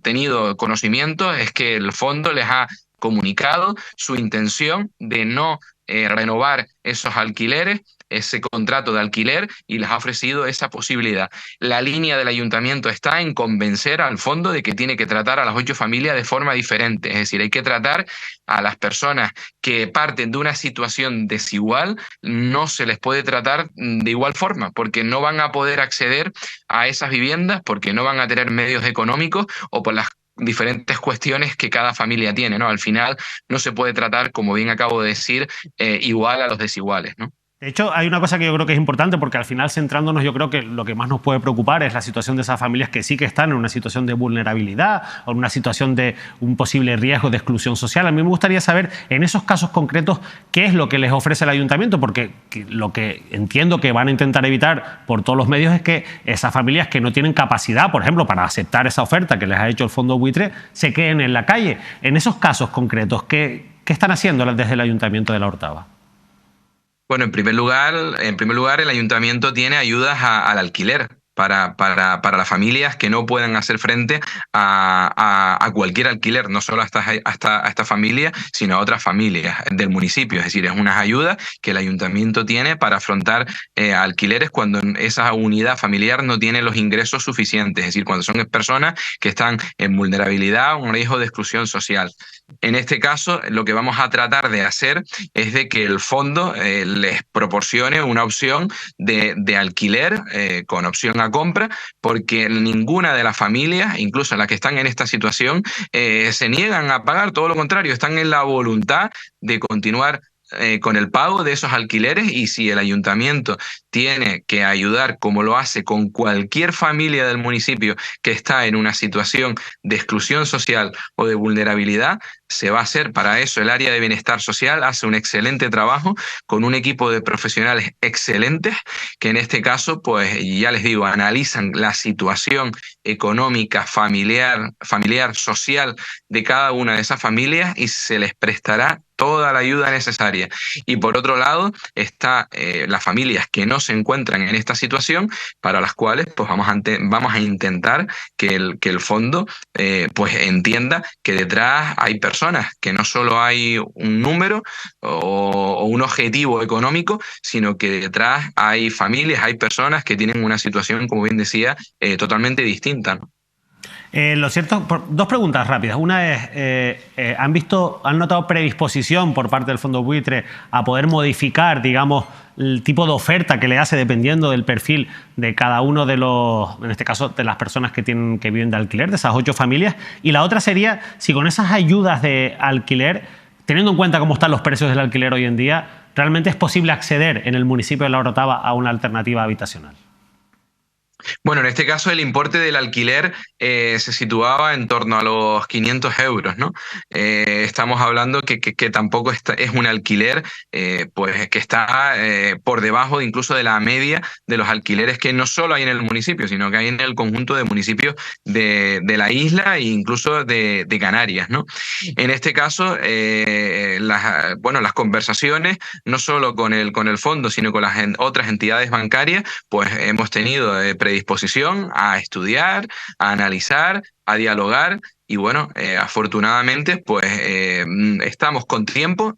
tenido conocimiento es que el fondo les ha comunicado su intención de no renovar esos alquileres, ese contrato de alquiler, y les ha ofrecido esa posibilidad. La línea del ayuntamiento está en convencer al fondo de que tiene que tratar a las 8 familias de forma diferente. Es decir, hay que tratar a las personas que parten de una situación desigual, no se les puede tratar de igual forma, porque no van a poder acceder a esas viviendas, porque no van a tener medios económicos o por las diferentes cuestiones que cada familia tiene, ¿no? Al final no se puede tratar, como bien acabo de decir, igual a los desiguales, ¿no? De hecho, hay una cosa que yo creo que es importante, porque al final, centrándonos, yo creo que lo que más nos puede preocupar es la situación de esas familias que sí que están en una situación de vulnerabilidad o en una situación de un posible riesgo de exclusión social. A mí me gustaría saber, en esos casos concretos, qué es lo que les ofrece el ayuntamiento, porque lo que entiendo que van a intentar evitar por todos los medios es que esas familias que no tienen capacidad, por ejemplo, para aceptar esa oferta que les ha hecho el Fondo Buitre, se queden en la calle. En esos casos concretos, ¿qué están haciendo desde el Ayuntamiento de La Orotava? Bueno, en primer lugar, el ayuntamiento tiene ayudas al alquiler para las familias que no puedan hacer frente a cualquier alquiler, no solo a esta familia, sino a otras familias del municipio. Es decir, es unas ayudas que el ayuntamiento tiene para afrontar alquileres cuando esa unidad familiar no tiene los ingresos suficientes, es decir, cuando son personas que están en vulnerabilidad o en riesgo de exclusión social. En este caso, lo que vamos a tratar de hacer es de que el fondo les proporcione una opción de alquiler con opción a compra, porque ninguna de las familias, incluso las que están en esta situación, se niegan a pagar, todo lo contrario, están en la voluntad de continuar con el pago de esos alquileres, y si el ayuntamiento tiene que ayudar, como lo hace con cualquier familia del municipio que está en una situación de exclusión social o de vulnerabilidad, se va a hacer. Para eso el área de bienestar social hace un excelente trabajo con un equipo de profesionales excelentes que en este caso, pues ya les digo, analizan la situación económica, familiar, social de cada una de esas familias y se les prestará toda la ayuda necesaria. Y por otro lado, está las familias que no se encuentran en esta situación, para las cuales pues vamos a intentar que el fondo pues entienda que detrás hay personas, que no solo hay un número o un objetivo económico, sino que detrás hay familias, hay personas que tienen una situación, como bien decía, totalmente distinta, ¿no? Lo cierto, dos preguntas rápidas. Una es, ¿han notado predisposición por parte del Fondo Buitre a poder modificar, digamos, el tipo de oferta que le hace dependiendo del perfil de cada uno de los, en este caso, de las personas que viven de alquiler, de esas 8 familias? Y la otra sería, si con esas ayudas de alquiler, teniendo en cuenta cómo están los precios del alquiler hoy en día, ¿realmente es posible acceder en el municipio de La Orotava a una alternativa habitacional? Bueno, en este caso el importe del alquiler se situaba en torno a los 500 euros, ¿no? Estamos hablando que tampoco es un alquiler pues que está por debajo incluso de la media de los alquileres que no solo hay en el municipio, sino que hay en el conjunto de municipios de la isla e incluso de Canarias, ¿no? En este caso, las conversaciones, no solo con el fondo, sino con las otras entidades bancarias, pues hemos tenido predisposición a estudiar, a analizar, a dialogar. Y bueno, afortunadamente, pues estamos con tiempo,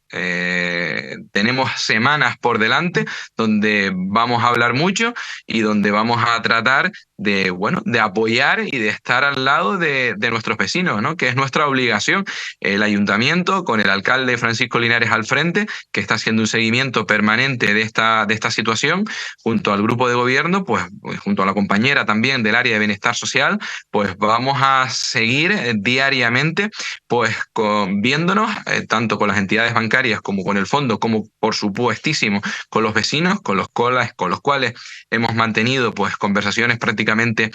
tenemos semanas por delante donde vamos a hablar mucho y donde vamos a tratar de, bueno, de apoyar y de estar al lado de nuestros vecinos, ¿no? Que es nuestra obligación. El ayuntamiento, con el alcalde Francisco Linares al frente, que está haciendo un seguimiento permanente de esta situación, junto al grupo de gobierno, pues junto a la compañera también del área de bienestar social, pues vamos a seguir diariamente, pues viéndonos tanto con las entidades bancarias como con el fondo, como por supuestísimo con los vecinos, con los cuales hemos mantenido pues conversaciones prácticamente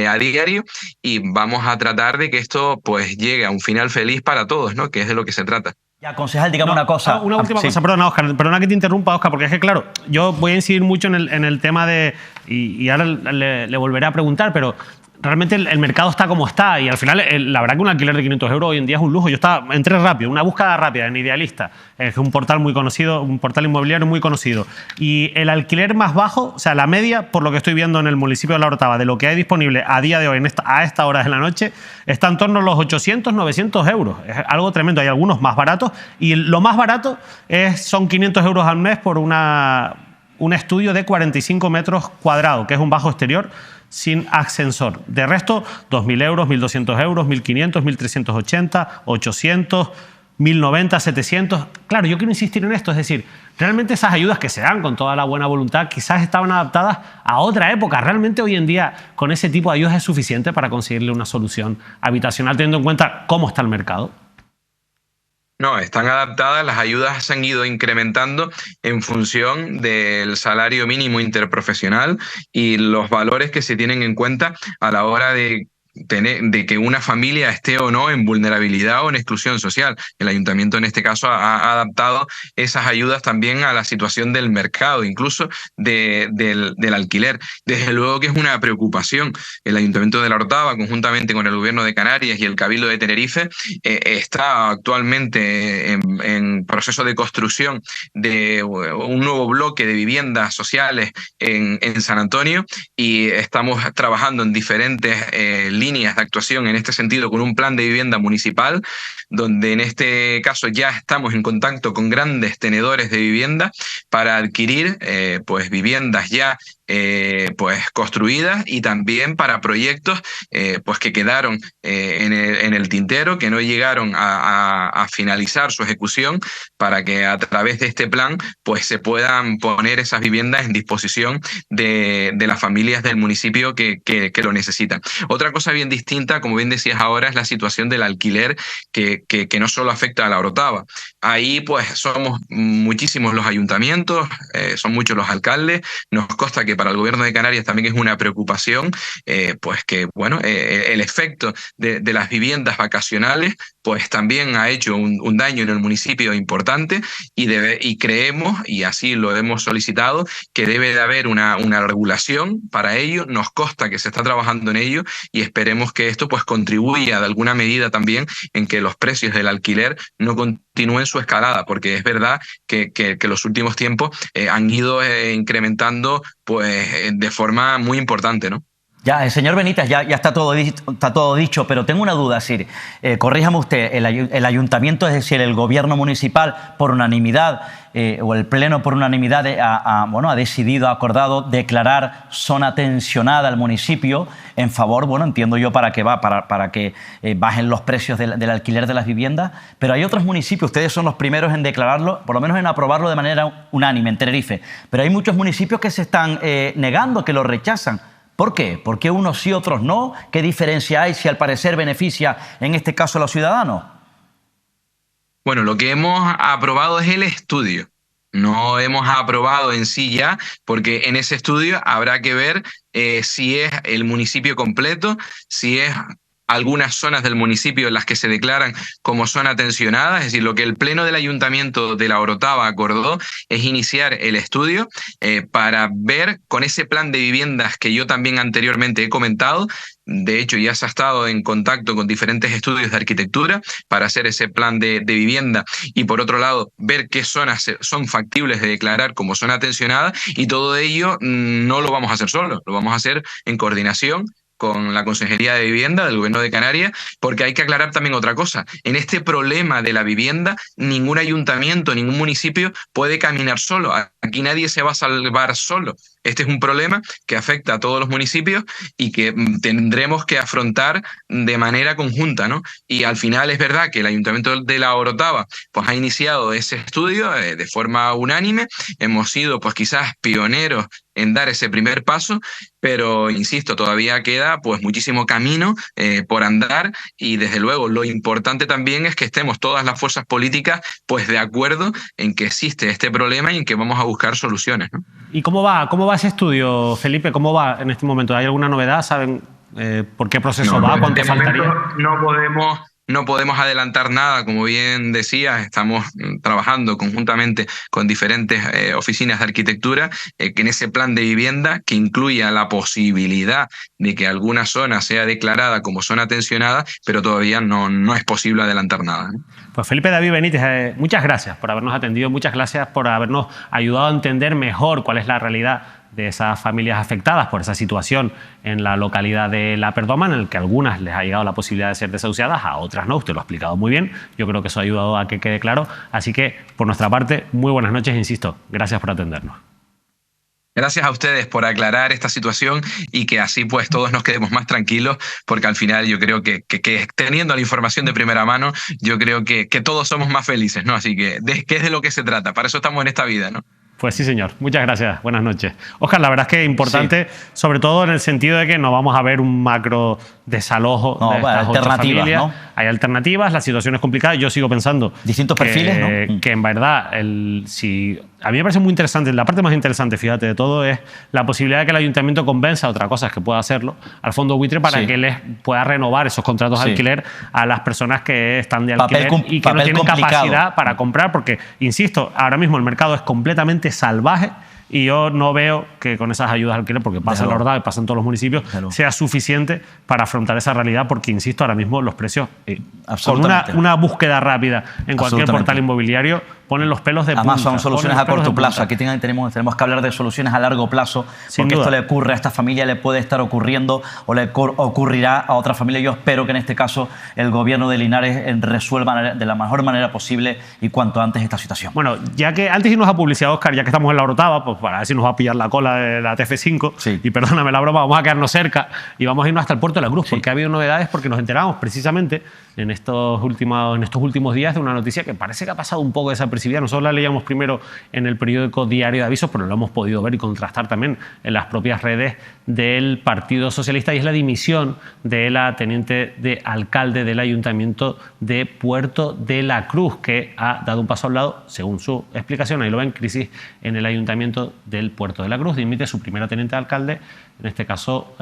a diario, y vamos a tratar de que esto pues llegue a un final feliz para todos, ¿no? Que es de lo que se trata. Ya, concejal, digamos una cosa. Una última sí. cosa, perdona, Óscar, perdona que te interrumpa, Óscar, porque es que, claro, yo voy a incidir mucho en el tema de, y ahora le volveré a preguntar, pero realmente el mercado está como está, y al final, la verdad que un alquiler de 500 euros hoy en día es un lujo. Yo entré rápido, una búsqueda rápida en Idealista, que es un portal muy conocido, un portal inmobiliario muy conocido, y el alquiler más bajo, o sea, la media, por lo que estoy viendo en el municipio de La Orotava, de lo que hay disponible a día de hoy, a esta hora de la noche, está en torno a los 800, 900 euros. Es algo tremendo. Hay algunos más baratos, y lo más barato son 500 euros al mes por un estudio de 45 metros cuadrados, que es un bajo exterior sin ascensor. De resto, 2.000 euros, 1.200 euros, 1.500, 1.380, 800, 1.090, 700. Claro, yo quiero insistir en esto, es decir, realmente esas ayudas que se dan con toda la buena voluntad quizás estaban adaptadas a otra época. Realmente hoy en día con ese tipo de ayudas es suficiente para conseguirle una solución habitacional, teniendo en cuenta cómo está el mercado. No, están adaptadas, las ayudas se han ido incrementando en función del salario mínimo interprofesional y los valores que se tienen en cuenta a la hora de que una familia esté o no en vulnerabilidad o en exclusión social. El ayuntamiento en este caso ha adaptado esas ayudas también a la situación del mercado, incluso del alquiler. Desde luego que es una preocupación. El ayuntamiento de La Orotava, conjuntamente con el gobierno de Canarias y el Cabildo de Tenerife, está actualmente en proceso de construcción de un nuevo bloque de viviendas sociales en San Antonio, y estamos trabajando en diferentes líneas de actuación en este sentido con un plan de vivienda municipal, donde en este caso ya estamos en contacto con grandes tenedores de vivienda para adquirir pues viviendas ya pues construidas, y también para proyectos pues que quedaron en el tintero, que no llegaron a finalizar su ejecución, para que a través de este plan pues se puedan poner esas viviendas en disposición de las familias del municipio que lo necesitan. Otra cosa bien distinta, como bien decías ahora, es la situación del alquiler que no solo afecta a La Orotava. Ahí pues somos muchísimos los ayuntamientos, son muchos los alcaldes, nos consta que que para el gobierno de Canarias también es una preocupación, pues que bueno, el efecto de las viviendas vacacionales pues también ha hecho un daño en el municipio importante y creemos, y así lo hemos solicitado, que debe de haber una regulación para ello. Nos consta que se está trabajando en ello y esperemos que esto pues contribuya de alguna medida también en que los precios del alquiler no continúen su escalada, porque es verdad que los últimos tiempos han ido incrementando pues de forma muy importante, ¿no? Ya, señor Benítez, ya está todo dicho, pero tengo una duda, es decir, corríjame usted, el ayuntamiento, es decir, el gobierno municipal, por unanimidad, o el pleno por unanimidad, ha decidido, ha acordado declarar zona tensionada al municipio en favor, bueno, entiendo yo para que bajen los precios del alquiler de las viviendas, pero hay otros municipios, ustedes son los primeros en declararlo, por lo menos en aprobarlo de manera unánime en Tenerife, pero hay muchos municipios que se están negando, que lo rechazan. ¿Por qué? ¿Por qué unos sí, otros no? ¿Qué diferencia hay si al parecer beneficia, en este caso, a los ciudadanos? Bueno, lo que hemos aprobado es el estudio. No hemos aprobado en sí ya, porque en ese estudio habrá que ver si es el municipio completo, si es algunas zonas del municipio en las que se declaran como zona tensionada, es decir, lo que el Pleno del Ayuntamiento de La Orotava acordó es iniciar el estudio para ver con ese plan de viviendas que yo también anteriormente he comentado. De hecho, ya se ha estado en contacto con diferentes estudios de arquitectura para hacer ese plan de vivienda y, por otro lado, ver qué zonas son factibles de declarar como zona tensionada, y todo ello no lo vamos a hacer solo, lo vamos a hacer en coordinación con la Consejería de Vivienda del Gobierno de Canarias, porque hay que aclarar también otra cosa. En este problema de la vivienda, ningún ayuntamiento, ningún municipio puede caminar solo. Aquí nadie se va a salvar solo. Este es un problema que afecta a todos los municipios y que tendremos que afrontar de manera conjunta, ¿no? Y al final es verdad que el Ayuntamiento de La Orotava pues, ha iniciado ese estudio de forma unánime. Hemos sido pues quizás pioneros en dar ese primer paso, pero insisto, todavía queda pues muchísimo camino por andar, y desde luego lo importante también es que estemos todas las fuerzas políticas pues de acuerdo en que existe este problema y en que vamos a buscar soluciones, ¿no? ¿Y cómo va ese estudio, Felipe? ¿Cómo va en este momento? ¿Hay alguna novedad? ¿Saben por qué proceso va? ¿Cuánto faltaría? No podemos adelantar nada, como bien decía, estamos trabajando conjuntamente con diferentes oficinas de arquitectura que en ese plan de vivienda, que incluya la posibilidad de que alguna zona sea declarada como zona tensionada, pero todavía no es posible adelantar nada, ¿no? Pues Felipe David Benítez, muchas gracias por habernos atendido, muchas gracias por habernos ayudado a entender mejor cuál es la realidad de esas familias afectadas por esa situación en la localidad de La Perdoman, en el que a algunas les ha llegado la posibilidad de ser desahuciadas, a otras no. Usted lo ha explicado muy bien. Yo creo que eso ha ayudado a que quede claro. Así que, por nuestra parte, muy buenas noches, insisto. Gracias por atendernos. Gracias a ustedes por aclarar esta situación y que así pues todos nos quedemos más tranquilos, porque al final yo creo que teniendo la información de primera mano, yo creo que todos somos más felices, ¿no? Así que, ¿qué es de lo que se trata? Para eso estamos en esta vida, ¿no? Pues sí, señor. Muchas gracias. Buenas noches. Óscar, la verdad es que es importante, sobre todo en el sentido de que no vamos a ver un macro desalojo de estas alternativas, familias. ¿no? Hay alternativas, la situación es complicada. Yo sigo pensando distintos perfiles, ¿no? Que en verdad, a mí me parece muy interesante, la parte más interesante, fíjate, de todo es la posibilidad de que el ayuntamiento convenza, otra cosa es que pueda hacerlo, al fondo buitre para que les pueda renovar esos contratos de alquiler a las personas que están de alquiler y que no tienen capacidad para comprar, porque, insisto, ahora mismo el mercado es completamente salvaje. Y yo no veo que con esas ayudas al alquiler, porque pasa en La Orotava y pasa en todos los municipios, sea suficiente para afrontar esa realidad, porque, insisto, ahora mismo los precios, con una búsqueda rápida en cualquier portal inmobiliario, ponen los pelos de punta. Además son soluciones a corto plazo. Aquí tenemos que hablar de soluciones a largo plazo, porque esto le ocurre a esta familia, le puede estar ocurriendo o le ocurrirá a otra familia. Yo espero que en este caso el gobierno de Linares resuelva de la mejor manera posible y cuanto antes esta situación. Bueno, ya que antes de irnos a publicidad, Óscar, ya que estamos en La Orotava, pues para ver si nos va a pillar la cola de la TF5, y perdóname la broma, vamos a quedarnos cerca y vamos a irnos hasta el Puerto de la Cruz, porque ha habido novedades, porque nos enteramos precisamente en estos últimos días de una noticia que parece que ha pasado un poco desapercibida agresividad. Nosotros la leíamos primero en el periódico Diario de Avisos, pero lo hemos podido ver y contrastar también en las propias redes del Partido Socialista, y es la dimisión de la teniente de alcalde del Ayuntamiento de Puerto de la Cruz, que ha dado un paso al lado, según su explicación, ahí lo ven, crisis en el Ayuntamiento del Puerto de la Cruz. Dimite su primera teniente de alcalde, en este caso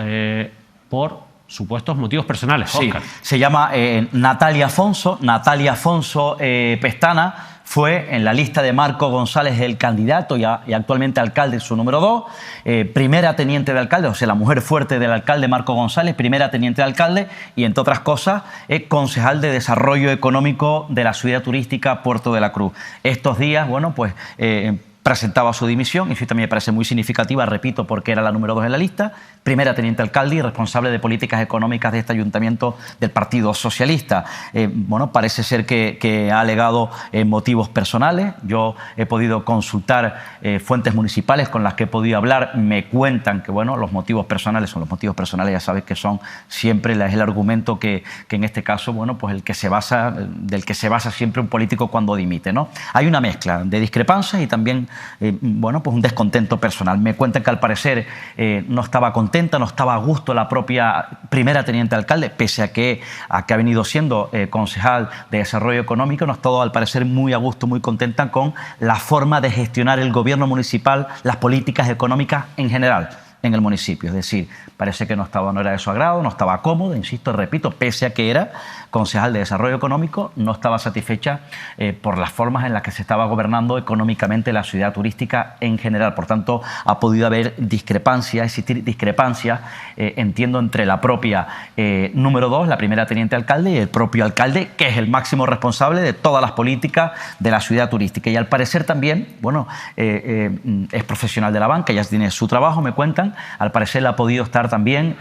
por supuestos motivos personales. Óscar. Sí, se llama Natalia Afonso. Natalia Afonso Pestana fue en la lista de Marco González el candidato y actualmente alcalde, su número 2, primera teniente de alcalde, o sea, la mujer fuerte del alcalde Marco González, primera teniente de alcalde y, entre otras cosas, concejal de Desarrollo Económico de la ciudad turística Puerto de la Cruz. Estos días, bueno, pues presentaba su dimisión, y eso también me parece muy significativa, repito, porque era la número 2 en la lista, primera teniente alcalde y responsable de políticas económicas de este ayuntamiento del Partido Socialista. Bueno, parece ser que ha alegado motivos personales. Yo he podido consultar fuentes municipales con las que he podido hablar. Me cuentan que, bueno, los motivos personales son los motivos personales, ya sabes que son siempre es el argumento que en este caso, bueno, pues del que se basa siempre un político cuando dimite, ¿no? Hay una mezcla de discrepancias y también bueno, pues un descontento personal. Me cuentan que al parecer no estaba contenta, no estaba a gusto la propia primera teniente alcalde, pese a que ha venido siendo concejal de Desarrollo Económico, no ha estado al parecer muy a gusto, muy contenta con la forma de gestionar el gobierno municipal, las políticas económicas en general en el municipio. Es decir, parece que no era de su agrado, no estaba cómodo, insisto, repito, pese a que era concejal de Desarrollo Económico, no estaba satisfecha por las formas en las que se estaba gobernando económicamente la ciudad turística en general. Por tanto, ha podido haber existir discrepancias, entiendo, entre la propia número 2, la primera teniente alcalde, y el propio alcalde, que es el máximo responsable de todas las políticas de la ciudad turística. Y al parecer también, bueno, es profesional de la banca, ya tiene su trabajo, me cuentan. Al parecer ha podido estar también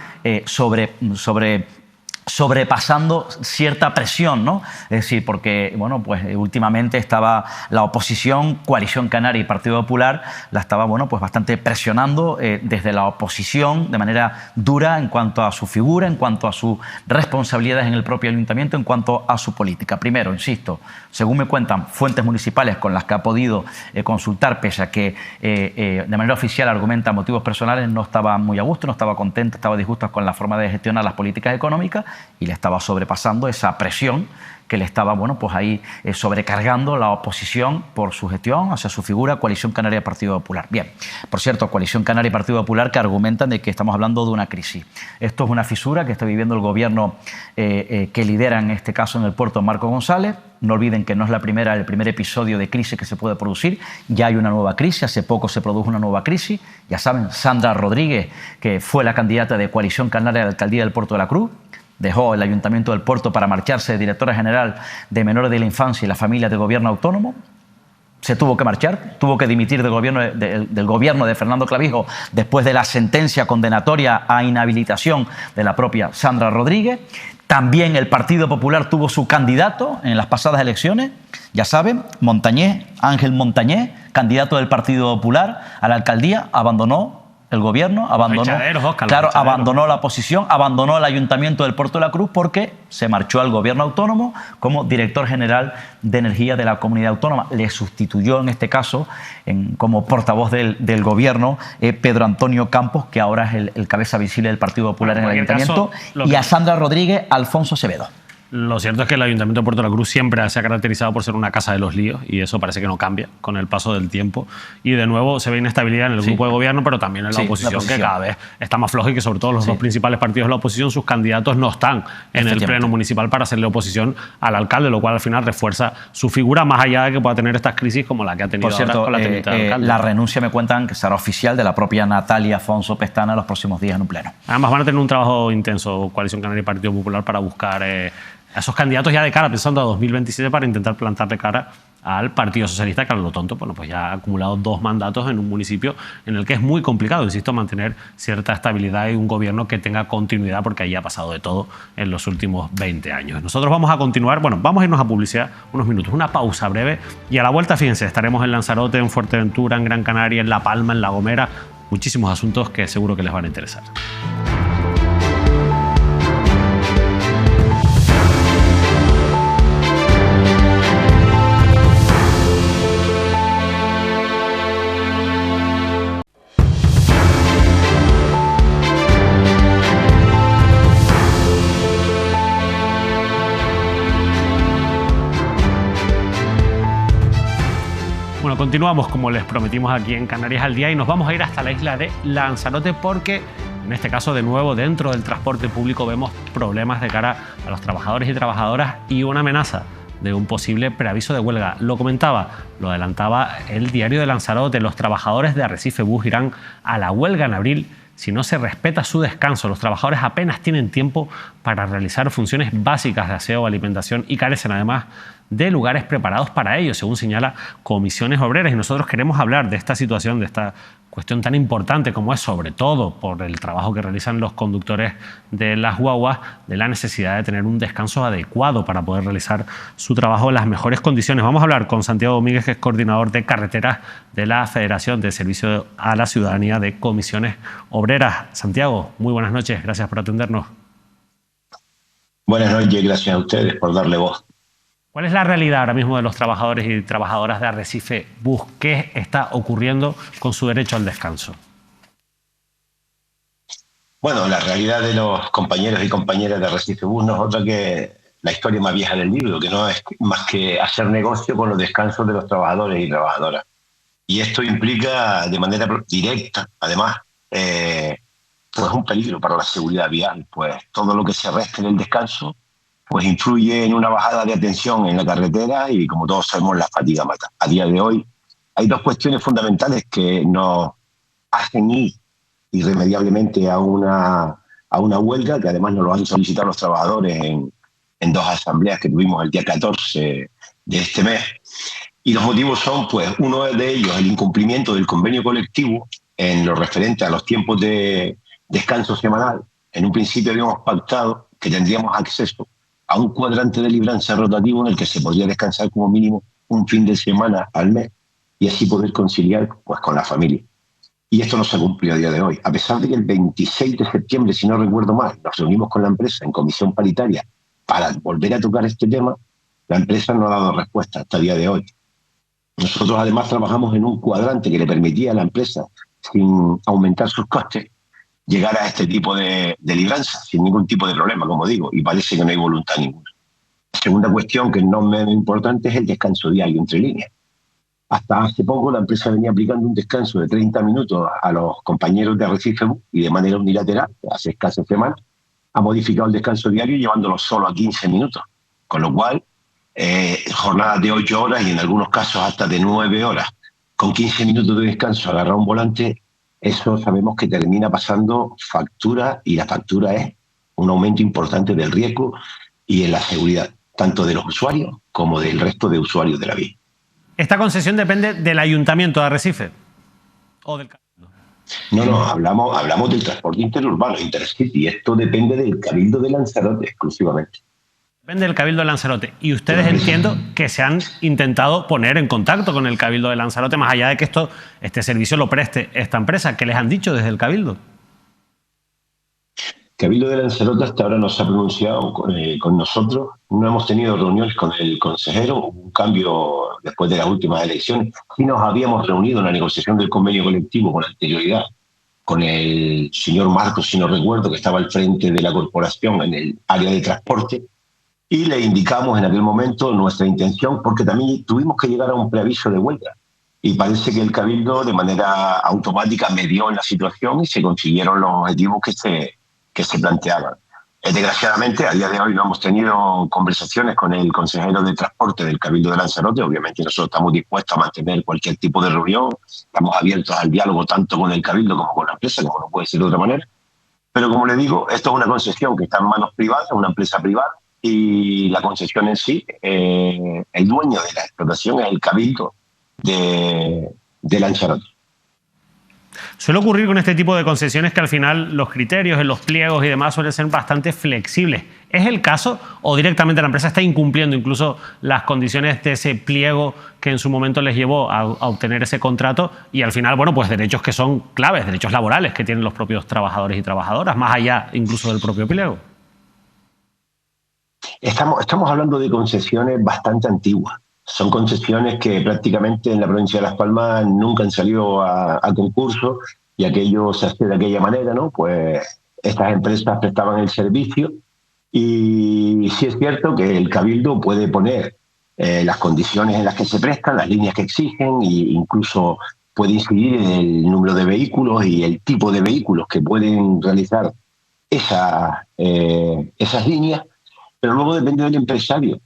sobrepasando cierta presión, ¿no? Es decir, porque, bueno, pues últimamente estaba la oposición, Coalición Canaria y Partido Popular, la estaba, bueno, pues bastante presionando desde la oposición de manera dura en cuanto a su figura, en cuanto a sus responsabilidades en el propio ayuntamiento, en cuanto a su política. Primero, insisto, según me cuentan fuentes municipales con las que ha podido consultar, pese a que de manera oficial argumenta motivos personales, no estaba muy a gusto, no estaba contenta, estaba disgusta con la forma de gestionar las políticas económicas, y le estaba sobrepasando esa presión que le estaba, bueno, pues ahí sobrecargando la oposición por su gestión hacia su figura, Coalición Canaria y Partido Popular. Bien, por cierto, Coalición Canaria y Partido Popular, que argumentan de que estamos hablando de una crisis. Esto es una fisura que está viviendo el gobierno que lidera en este caso en el puerto Marco González. No olviden que no es el primer episodio de crisis que se puede producir. Ya hay una nueva crisis, hace poco se produjo una nueva crisis. Ya saben, Sandra Rodríguez, que fue la candidata de Coalición Canaria a la alcaldía del Puerto de la Cruz, dejó el Ayuntamiento del Puerto para marcharse de directora general de Menores de la Infancia y la Familia de Gobierno Autónomo. Se tuvo que marchar, tuvo que dimitir del gobierno de Fernando Clavijo después de la sentencia condenatoria a inhabilitación de la propia Sandra Rodríguez. También el Partido Popular tuvo su candidato en las pasadas elecciones, ya saben, Montañés, Ángel Montañés, candidato del Partido Popular a la alcaldía, abandonó el gobierno, abandonó la oposición, abandonó el Ayuntamiento del Puerto de la Cruz porque se marchó al gobierno autónomo como director general de energía de la comunidad autónoma. Le sustituyó en este caso como portavoz del gobierno Pedro Antonio Campos, que ahora es el cabeza visible del Partido Popular en el Ayuntamiento, y a Sandra Rodríguez, Alfonso Acevedo. Lo cierto es que el Ayuntamiento de Puerto de la Cruz siempre se ha caracterizado por ser una casa de los líos, y eso parece que no cambia con el paso del tiempo. Y de nuevo se ve inestabilidad en el grupo de gobierno, pero también en la oposición, que cada vez está más floja, y que sobre todo los dos principales partidos de la oposición, sus candidatos no están en el pleno municipal para hacerle oposición al alcalde, lo cual al final refuerza su figura, más allá de que pueda tener estas crisis como la que ha tenido ahora con la teniente de alcalde. La renuncia, me cuentan, que será oficial, de la propia Natalia Afonso Pestana los próximos días en un pleno. Además van a tener un trabajo intenso, Coalición Canaria y Partido Popular, para buscar a esos candidatos ya de cara, pensando a 2027, para intentar plantarle cara al Partido Socialista, que a lo tonto, bueno, pues ya ha acumulado 2 mandatos en un municipio en el que es muy complicado, insisto, mantener cierta estabilidad y un gobierno que tenga continuidad, porque ahí ha pasado de todo en los últimos 20 años. Nosotros vamos a continuar, bueno, vamos a irnos a publicidad unos minutos, una pausa breve, y a la vuelta, fíjense, estaremos en Lanzarote, en Fuerteventura, en Gran Canaria, en La Palma, en La Gomera, muchísimos asuntos que seguro que les van a interesar. continuamos como les prometimos aquí en Canarias al Día y nos vamos a ir hasta la isla de Lanzarote porque en este caso de nuevo dentro del transporte público vemos problemas de cara a los trabajadores y trabajadoras y una amenaza de un posible preaviso de huelga. Lo comentaba, lo adelantaba el diario de Lanzarote, los trabajadores de Arrecife Bus irán a la huelga en abril si no se respeta su descanso. Los trabajadores apenas tienen tiempo para realizar funciones básicas de aseo o alimentación y carecen además de lugares preparados para ello, según señala Comisiones Obreras. Y nosotros queremos hablar de esta situación, de esta cuestión tan importante como es, sobre todo por el trabajo que realizan los conductores de las guaguas, de la necesidad de tener un descanso adecuado para poder realizar su trabajo en las mejores condiciones. Vamos a hablar con Santiago Domínguez, que es coordinador de carreteras de la Federación de Servicio a la Ciudadanía de Comisiones Obreras. Santiago, muy buenas noches, gracias por atendernos. Buenas noches, gracias a ustedes por darle voz. ¿Cuál es la realidad ahora mismo de los trabajadores y trabajadoras de Arrecife Bus? ¿Qué está ocurriendo con su derecho al descanso? Bueno, la realidad de los compañeros y compañeras de Arrecife Bus no es otra que la historia más vieja del libro, que no es más que hacer negocio con los descansos de los trabajadores y trabajadoras. Y esto implica de manera directa, además, pues un peligro para la seguridad vial, pues todo lo que se reste del descanso pues influye en una bajada de atención en la carretera y, como todos sabemos, la fatiga mata. A día de hoy hay dos cuestiones fundamentales que nos hacen ir irremediablemente a una huelga, que además nos lo han solicitado los trabajadores en dos asambleas que tuvimos el día 14 de este mes. Y los motivos son, pues, uno de ellos, el incumplimiento del convenio colectivo en lo referente a los tiempos de descanso semanal. En un principio habíamos pactado que tendríamos acceso a un cuadrante de libranza rotativo en el que se podría descansar como mínimo un fin de semana al mes y así poder conciliar pues con la familia. Y esto no se ha cumplido a día de hoy. A pesar de que el 26 de septiembre, si no recuerdo mal, nos reunimos con la empresa en comisión paritaria para volver a tocar este tema, la empresa no ha dado respuesta hasta el día de hoy. Nosotros además trabajamos en un cuadrante que le permitía a la empresa, sin aumentar sus costes, llegar a este tipo de libranza sin ningún tipo de problema, como digo, y parece que no hay voluntad ninguna. La segunda cuestión, que no es menos importante, es el descanso diario entre líneas. Hasta hace poco la empresa venía aplicando un descanso de 30 minutos a los compañeros de Arrecife Bus y de manera unilateral, hace escasas semanas, ha modificado el descanso diario llevándolo solo a 15 minutos, con lo cual jornadas de 8 horas y en algunos casos hasta de 9 horas, con 15 minutos de descanso agarrar un volante. Eso sabemos que termina pasando factura, y la factura es un aumento importante del riesgo y en la seguridad, tanto de los usuarios como del resto de usuarios de la vía. ¿Esta concesión depende del Ayuntamiento de Arrecife o del Cabildo? No, hablamos del transporte interurbano, Intercity, y esto depende del Cabildo de Lanzarote exclusivamente. Depende del Cabildo de Lanzarote. Y ustedes entiendo que se han intentado poner en contacto con el Cabildo de Lanzarote, más allá de que este servicio lo preste esta empresa. ¿Qué les han dicho desde el Cabildo? Cabildo de Lanzarote hasta ahora no se ha pronunciado con nosotros. No hemos tenido reuniones con el consejero. Hubo un cambio después de las últimas elecciones. Sí nos habíamos reunido en la negociación del convenio colectivo con anterioridad con el señor Marcos, si no recuerdo, que estaba al frente de la corporación en el área de transporte. Y le indicamos en aquel momento nuestra intención, porque también tuvimos que llegar a un preaviso de huelga. Y parece que el Cabildo de manera automática medió en la situación y se consiguieron los objetivos que se planteaban. Desgraciadamente, a día de hoy no hemos tenido conversaciones con el consejero de transporte del Cabildo de Lanzarote. Obviamente nosotros estamos dispuestos a mantener cualquier tipo de reunión. Estamos abiertos al diálogo tanto con el Cabildo como con la empresa, como no puede ser de otra manera. Pero como le digo, esto es una concesión que está en manos privadas, una empresa privada, y la concesión en sí, el dueño de la explotación es el Cabildo de Lanzarote. Suele ocurrir con este tipo de concesiones que al final los criterios en los pliegos y demás suelen ser bastante flexibles. ¿Es el caso o directamente la empresa está incumpliendo incluso las condiciones de ese pliego que en su momento les llevó a obtener ese contrato y al final, bueno, pues derechos que son claves, derechos laborales que tienen los propios trabajadores y trabajadoras, más allá incluso del propio pliego? Estamos hablando de concesiones bastante antiguas. Son concesiones que prácticamente en la provincia de Las Palmas nunca han salido a concurso y aquello se hace de aquella manera, ¿no? Pues estas empresas prestaban el servicio y sí es cierto que el Cabildo puede poner las condiciones en las que se prestan, las líneas que exigen, e incluso puede incidir en el número de vehículos y el tipo de vehículos que pueden realizar esas líneas, pero luego depende del empresario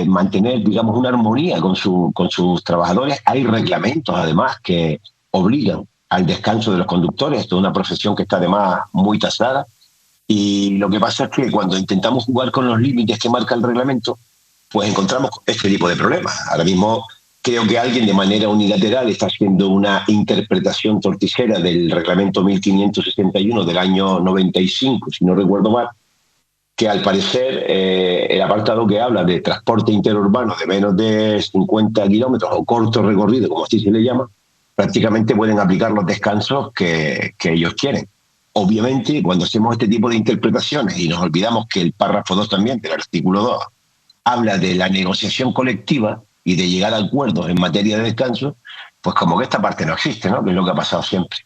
mantener, digamos, una armonía con sus trabajadores. Hay reglamentos, además, que obligan al descanso de los conductores. Esto es una profesión que está, además, muy tasada. Y lo que pasa es que cuando intentamos jugar con los límites que marca el reglamento, pues encontramos este tipo de problemas. Ahora mismo creo que alguien de manera unilateral está haciendo una interpretación torticera del reglamento 1561 del año 95, si no recuerdo mal, que al parecer el apartado que habla de transporte interurbano de menos de 50 kilómetros o corto recorrido, como así se le llama, prácticamente pueden aplicar los descansos que ellos quieren. Obviamente, cuando hacemos este tipo de interpretaciones y nos olvidamos que el párrafo 2 también del artículo 2 habla de la negociación colectiva y de llegar a acuerdos en materia de descanso, pues como que esta parte no existe, ¿no? Que es lo que ha pasado siempre.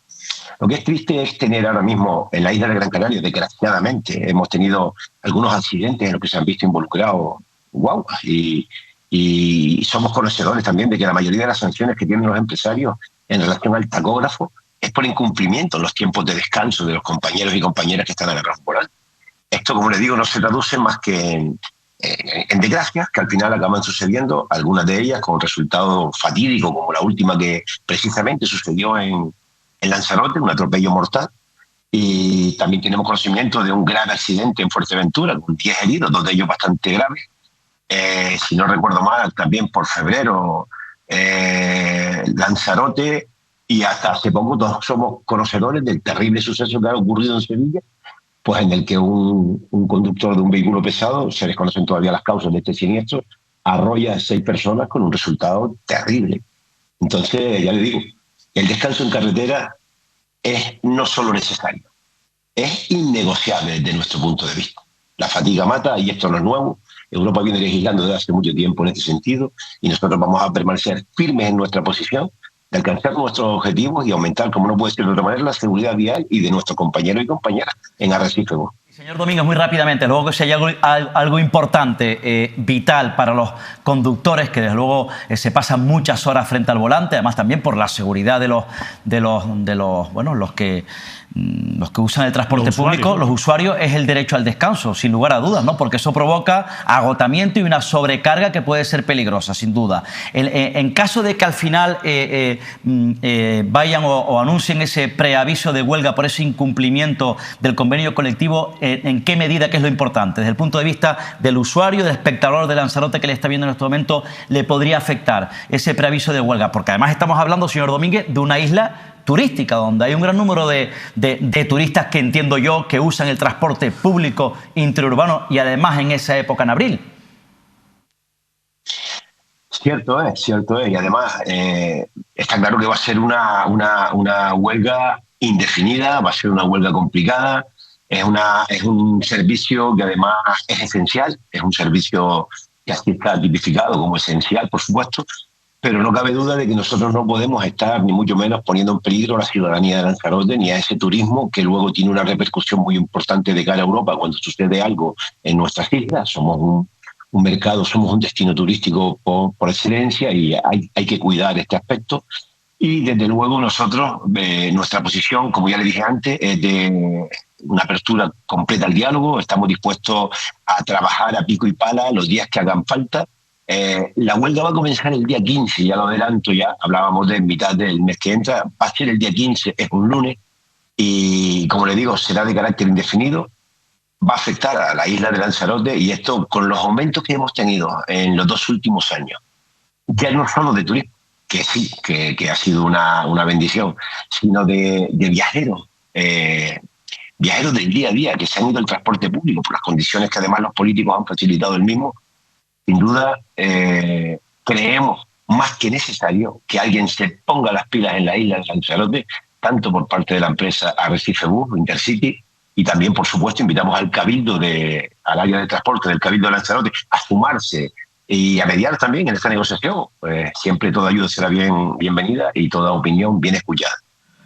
Lo que es triste es tener ahora mismo en la isla de Gran Canaria, desgraciadamente, hemos tenido algunos accidentes en los que se han visto involucrados guaguas y somos conocedores también de que la mayoría de las sanciones que tienen los empresarios en relación al tacógrafo es por incumplimiento en los tiempos de descanso de los compañeros y compañeras que están en la corporal. Esto, como les digo, no se traduce más que en desgracias que al final acaban sucediendo, algunas de ellas con resultado fatídico, como la última que precisamente sucedió en Lanzarote, un atropello mortal. Y también tenemos conocimiento de un gran accidente en Fuerteventura, con 10 heridos, 2 de ellos bastante graves. Si no recuerdo mal, también por febrero, Lanzarote, y hasta hace poco todos somos conocedores del terrible suceso que ha ocurrido en Sevilla, pues en el que un conductor de un vehículo pesado, se desconocen todavía las causas de este siniestro, arrolla a 6 personas con un resultado terrible. Entonces, ya le digo, el descanso en carretera es no solo necesario, es innegociable desde nuestro punto de vista. La fatiga mata y esto no es nuevo. Europa viene legislando desde hace mucho tiempo en este sentido y nosotros vamos a permanecer firmes en nuestra posición de alcanzar nuestros objetivos y aumentar, como no puede ser de otra manera, la seguridad vial y de nuestros compañeros y compañeras en Arrecife. Señor Domínguez, muy rápidamente, luego que si hay algo importante, vital para los conductores, que desde luego se pasan muchas horas frente al volante, además también por la seguridad de los que usan el transporte público, los usuarios, es el derecho al descanso, sin lugar a dudas, ¿no? Porque eso provoca agotamiento y una sobrecarga que puede ser peligrosa, sin duda. En caso de que al final vayan o anuncien ese preaviso de huelga por ese incumplimiento del convenio colectivo, ¿en qué medida, qué es lo importante? Desde el punto de vista del usuario, del espectador de Lanzarote que le está viendo en este momento, ¿le podría afectar ese preaviso de huelga? Porque además estamos hablando, señor Domínguez, de una isla turística, donde hay un gran número de turistas que entiendo yo que usan el transporte público interurbano y además en esa época en abril. Cierto es. Y además está claro que va a ser una huelga indefinida, va a ser una huelga complicada. Es un servicio que además es esencial, es un servicio que así está tipificado como esencial, por supuesto, pero no cabe duda de que nosotros no podemos estar, ni mucho menos, poniendo en peligro a la ciudadanía de Lanzarote ni a ese turismo que luego tiene una repercusión muy importante de cara a Europa cuando sucede algo en nuestras islas. Somos un mercado, somos un destino turístico por excelencia y hay que cuidar este aspecto. Y desde luego nosotros, nuestra posición, como ya le dije antes, es de una apertura completa al diálogo. Estamos dispuestos a trabajar a pico y pala los días que hagan falta. La huelga va a comenzar el día 15, ya lo adelanto, ya hablábamos de mitad del mes que entra, va a ser el día 15, es un lunes, y como le digo, será de carácter indefinido, va a afectar a la isla de Lanzarote, y esto con los aumentos que hemos tenido en los 2 últimos años, ya no solo de turismo, que sí, que ha sido una bendición, sino de viajeros, viajeros del día a día, que se han ido al transporte público por las condiciones que además los políticos han facilitado el mismo. Sin duda, creemos más que necesario que alguien se ponga las pilas en la isla de Lanzarote, tanto por parte de la empresa Arrecife Bus, Intercity, y también, por supuesto, invitamos al Cabildo, al área de transporte del Cabildo de Lanzarote, a sumarse y a mediar también en esta negociación. Pues siempre toda ayuda será bienvenida y toda opinión bien escuchada.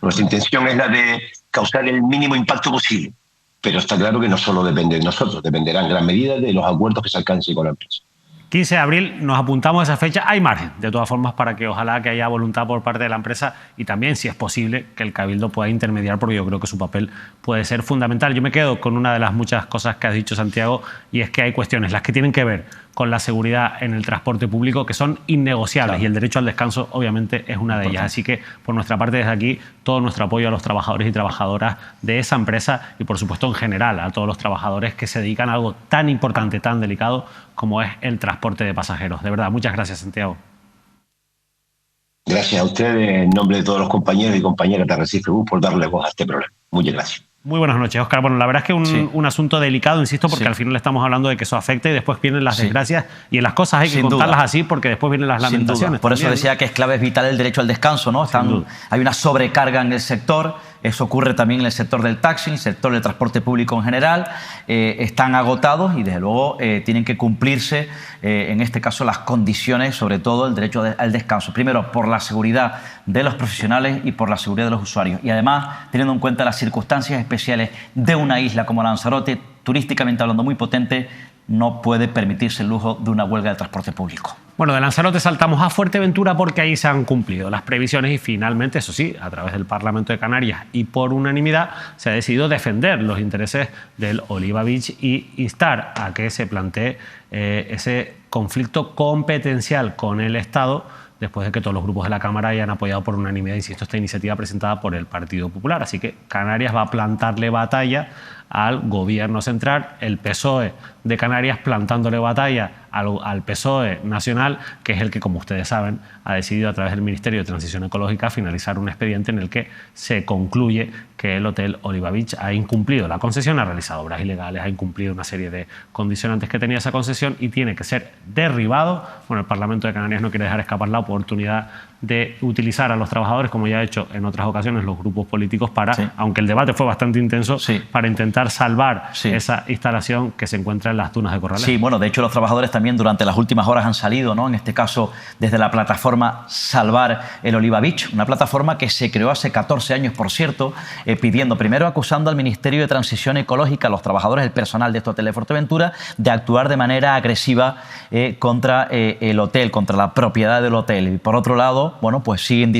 Nuestra intención es la de causar el mínimo impacto posible, pero está claro que no solo depende de nosotros, dependerá en gran medida de los acuerdos que se alcancen con la empresa. 15 de abril, nos apuntamos a esa fecha. Hay margen, de todas formas, para que ojalá que haya voluntad por parte de la empresa y también, si es posible, que el Cabildo pueda intermediar, porque yo creo que su papel puede ser fundamental. Yo me quedo con una de las muchas cosas que has dicho, Santiago, y es que hay cuestiones, las que tienen que ver con la seguridad en el transporte público, que son innegociables, claro. Y el derecho al descanso, obviamente, es una de ellas. Así que, por nuestra parte, desde aquí, todo nuestro apoyo a los trabajadores y trabajadoras de esa empresa y, por supuesto, en general, a todos los trabajadores que se dedican a algo tan importante, tan delicado como es el transporte de pasajeros. De verdad, muchas gracias, Santiago. Gracias a ustedes, en nombre de todos los compañeros y compañeras de Recife Bus, por darle voz a este problema. Muchas gracias. Muy buenas noches, Óscar. Bueno, la verdad es que un asunto delicado, insisto, porque al final estamos hablando de que eso afecta y después vienen las desgracias y en las cosas hay que contarlas así porque después vienen las lamentaciones. Por eso decía que es clave vital el derecho al descanso, ¿no? Hay una sobrecarga en el sector. Eso ocurre también en el sector del taxi, en el sector del transporte público en general. Están agotados y, desde luego, tienen que cumplirse, en este caso, las condiciones, sobre todo el derecho al descanso. Primero, por la seguridad de los profesionales y por la seguridad de los usuarios. Y, además, teniendo en cuenta las circunstancias especiales de una isla como Lanzarote, turísticamente hablando muy potente, no puede permitirse el lujo de una huelga de transporte público. Bueno, de Lanzarote saltamos a Fuerteventura porque ahí se han cumplido las previsiones y finalmente, eso sí, a través del Parlamento de Canarias y por unanimidad se ha decidido defender los intereses del Oliva Beach y instar a que se plantee ese conflicto competencial con el Estado después de que todos los grupos de la Cámara hayan apoyado por unanimidad, insisto, esta iniciativa presentada por el Partido Popular. Así que Canarias va a plantarle batalla al Gobierno central, el PSOE de Canarias plantándole batalla al PSOE nacional, que es el que, como ustedes saben, ha decidido a través del Ministerio de Transición Ecológica finalizar un expediente en el que se concluye que el Hotel Oliva Beach ha incumplido la concesión, ha realizado obras ilegales, ha incumplido una serie de condicionantes que tenía esa concesión y tiene que ser derribado. Bueno, el Parlamento de Canarias no quiere dejar escapar la oportunidad de utilizar a los trabajadores, como ya ha hecho en otras ocasiones los grupos políticos, para, aunque el debate fue bastante intenso, para intentar salvar esa instalación que se encuentra en las dunas de Corralejo. Sí, bueno, de hecho los trabajadores también durante las últimas horas han salido, ¿no? En este caso desde la plataforma Salvar el Oliva Beach, una plataforma que se creó hace 14 años, por cierto, pidiendo, primero acusando al Ministerio de Transición Ecológica, a los trabajadores, el personal de este hotel de Fuerteventura, de actuar de manera agresiva contra el hotel, contra la propiedad del hotel. Y por otro lado, bueno, pues siguen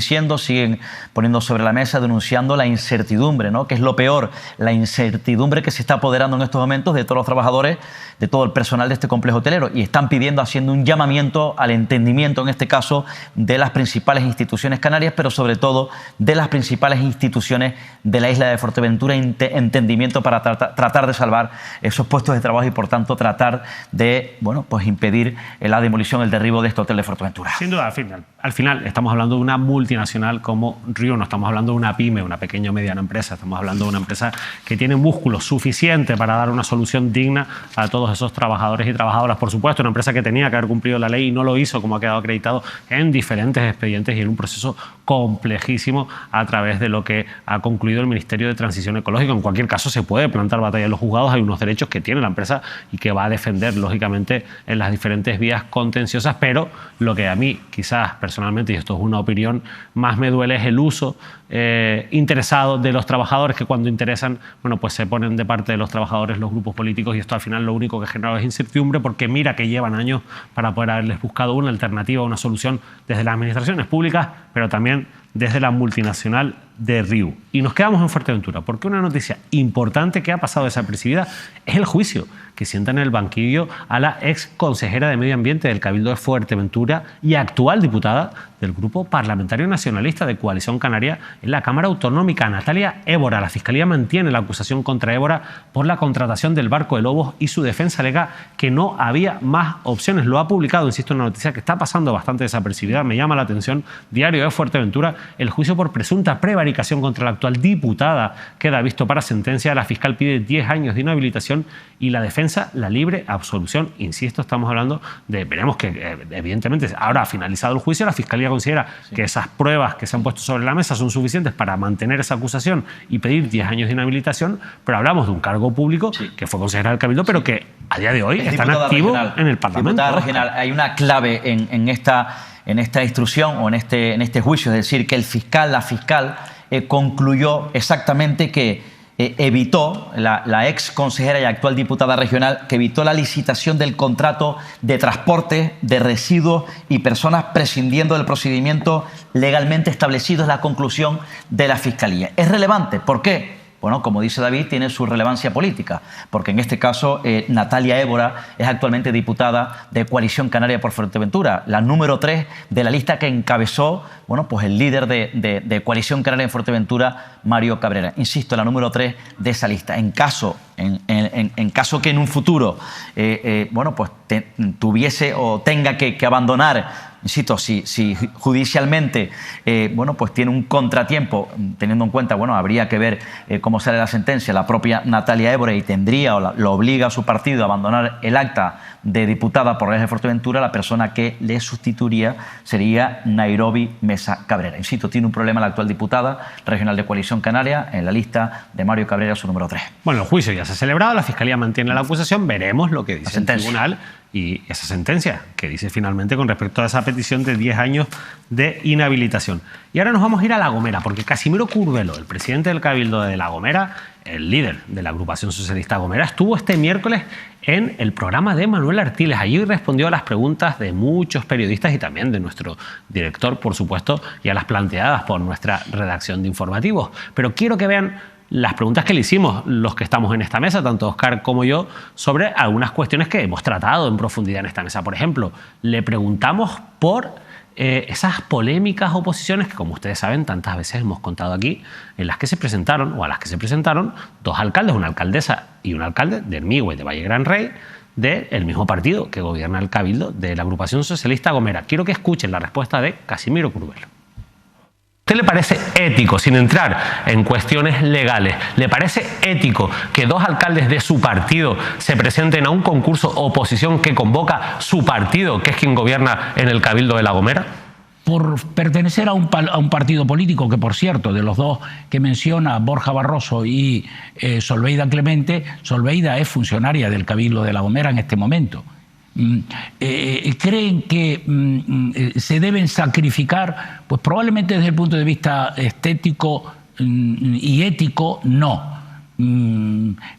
poniendo sobre la mesa, denunciando la incertidumbre, ¿no? Que es lo peor, la incertidumbre que se está apoderando en estos momentos de todos los trabajadores, de todo el personal de este complejo hotelero, y están pidiendo, haciendo un llamamiento al entendimiento, en este caso, de las principales instituciones canarias, pero sobre todo de las principales instituciones de la isla de Fuerteventura, entendimiento para tratar de salvar esos puestos de trabajo y, por tanto, tratar de, bueno, pues impedir la demolición, el derribo de este hotel de Fuerteventura. Sin duda, al final estamos hablando de una multinacional como Riu, no estamos hablando de una pyme, una pequeña o mediana empresa, estamos hablando de una empresa que tiene músculo suficiente para dar una solución digna a todos esos trabajadores y trabajadoras. Por supuesto, una empresa que tenía que haber cumplido la ley y no lo hizo, como ha quedado acreditado en diferentes expedientes y en un proceso complejísimo a través de lo que ha concluido el Ministerio de Transición Ecológica. En cualquier caso, se puede plantar batalla en los juzgados, hay unos derechos que tiene la empresa y que va a defender, lógicamente, en las diferentes vías contenciosas, pero lo que a mí, quizás personalmente, y esto es una opinión, más me duele es el uso interesado de los trabajadores, que cuando interesan, bueno, pues se ponen de parte de los trabajadores los grupos políticos, y esto al final lo único que genera es incertidumbre, porque mira que llevan años para poder haberles buscado una alternativa, una solución desde las administraciones públicas, pero también desde la multinacional de Riu. Y nos quedamos en Fuerteventura, porque una noticia importante que ha pasado desapercibida es el juicio que sienta en el banquillo a la ex consejera de Medio Ambiente del Cabildo de Fuerteventura y actual diputada del Grupo Parlamentario Nacionalista de Coalición Canaria en la Cámara Autonómica, Natalia Évora. La Fiscalía mantiene la acusación contra Évora por la contratación del barco de Lobos y su defensa alega que no había más opciones. Lo ha publicado, insisto, una noticia que está pasando bastante desapercibida. Me llama la atención, Diario de Fuerteventura. El juicio por presunta prevaricación contra la actual diputada queda visto para sentencia. La fiscal pide 10 años de inhabilitación y la defensa la libre absolución. Insisto, estamos hablando de, veremos que evidentemente ahora ha finalizado el juicio, la Fiscalía considera que esas pruebas que se han puesto sobre la mesa son suficientes para mantener esa acusación y pedir 10 años de inhabilitación, pero hablamos de un cargo público que fue consejera del Cabildo, pero que a día de hoy está activo en el Parlamento. Diputada regional, hay una clave en esta instrucción o en este juicio, es decir, que la fiscal concluyó exactamente que evitó, la ex consejera y actual diputada regional, que evitó la licitación del contrato de transporte de residuos y personas prescindiendo del procedimiento legalmente establecido, es la conclusión de la Fiscalía. ¿Es relevante? ¿Por qué? Bueno, como dice David, tiene su relevancia política, porque en este caso Natalia Évora es actualmente diputada de Coalición Canaria por Fuerteventura, la número 3 de la lista que encabezó, bueno, pues el líder de Coalición Canaria en Fuerteventura, Mario Cabrera. Insisto, la número 3 de esa lista. En caso que en un futuro bueno, pues tuviese o tenga que abandonar, insisto, si judicialmente bueno, pues tiene un contratiempo, teniendo en cuenta, bueno, habría que ver cómo sale la sentencia, la propia Natalia Évora, y tendría o lo obliga a su partido a abandonar el acta de diputada por de Fuerteventura, la persona que le sustituiría sería Nairobi Mesa Cabrera. Insisto, tiene un problema la actual diputada regional de Coalición Canaria en la lista de Mario Cabrera, su número 3. Bueno, el juicio ya se ha celebrado, la Fiscalía mantiene la acusación, veremos lo que dice el tribunal y esa sentencia que dice finalmente con respecto a esa petición de 10 años de inhabilitación. Y ahora nos vamos a ir a La Gomera, porque Casimiro Curvelo, el presidente del Cabildo de La Gomera, el líder de la agrupación socialista Gomera, estuvo este miércoles en el programa de Manuel Artiles. Allí respondió a las preguntas de muchos periodistas y también de nuestro director, por supuesto, y a las planteadas por nuestra redacción de informativos. Pero quiero que vean las preguntas que le hicimos los que estamos en esta mesa, tanto Óscar como yo, sobre algunas cuestiones que hemos tratado en profundidad en esta mesa. Por ejemplo, le preguntamos por esas polémicas oposiciones que, como ustedes saben, tantas veces hemos contado aquí, en las que se presentaron, o a las que se presentaron, dos alcaldes, una alcaldesa y un alcalde de Hermigua y de Valle Gran Rey, del mismo partido que gobierna el Cabildo, de la agrupación socialista Gomera. Quiero que escuchen la respuesta de Casimiro Curvelo. ¿Usted le parece ético, sin entrar en cuestiones legales, le parece ético que dos alcaldes de su partido se presenten a un concurso oposición que convoca su partido, que es quien gobierna en el Cabildo de La Gomera? Por pertenecer a un partido político que, por cierto, de los dos que menciona, Borja Barroso y Solveida Clemente, Solveida es funcionaria del Cabildo de La Gomera en este momento. ¿Creen que se deben sacrificar? Pues probablemente desde el punto de vista estético y ético no,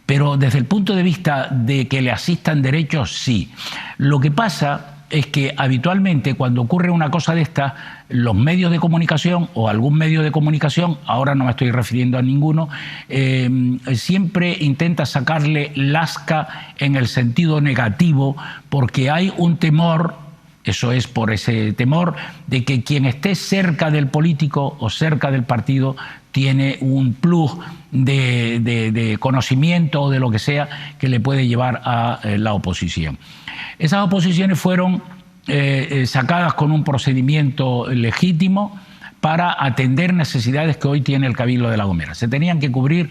pero desde el punto de vista de que le asistan derechos sí. Lo que pasa es que habitualmente cuando ocurre una cosa de esta, los medios de comunicación o algún medio de comunicación, ahora no me estoy refiriendo a ninguno, siempre intenta sacarle lasca en el sentido negativo, porque hay un temor, eso es por ese temor, de que quien esté cerca del político o cerca del partido tiene un plus de conocimiento o de lo que sea que le puede llevar a la oposición. Esas oposiciones fueron sacadas con un procedimiento legítimo para atender necesidades que hoy tiene el Cabildo de La Gomera. Se tenían que cubrir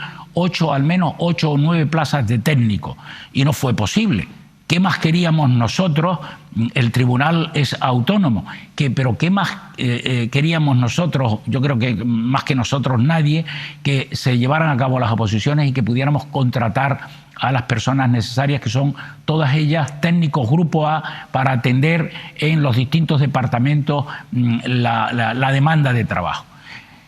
al menos 8 o 9 plazas de técnico y no fue posible. ¿Qué más queríamos nosotros? El tribunal es autónomo, pero ¿qué más queríamos nosotros? Yo creo que más que nosotros nadie, que se llevaran a cabo las oposiciones y que pudiéramos contratar a las personas necesarias, que son todas ellas técnicos Grupo A, para atender en los distintos departamentos la demanda de trabajo.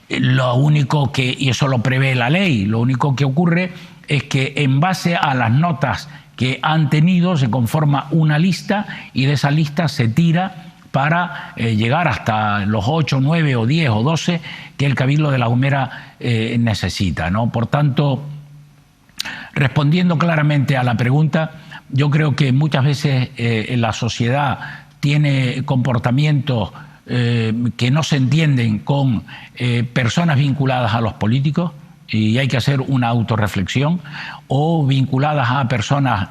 Lo único que, y eso lo prevé la ley, lo único que ocurre es que en base a las notas que han tenido se conforma una lista y de esa lista se tira para llegar hasta los 8, 9 o 10 o 12 que el Cabildo de La Gomera necesita, ¿no? Por tanto, respondiendo claramente a la pregunta, yo creo que muchas veces la sociedad tiene comportamientos que no se entienden con personas vinculadas a los políticos, y hay que hacer una autorreflexión, o vinculadas a personas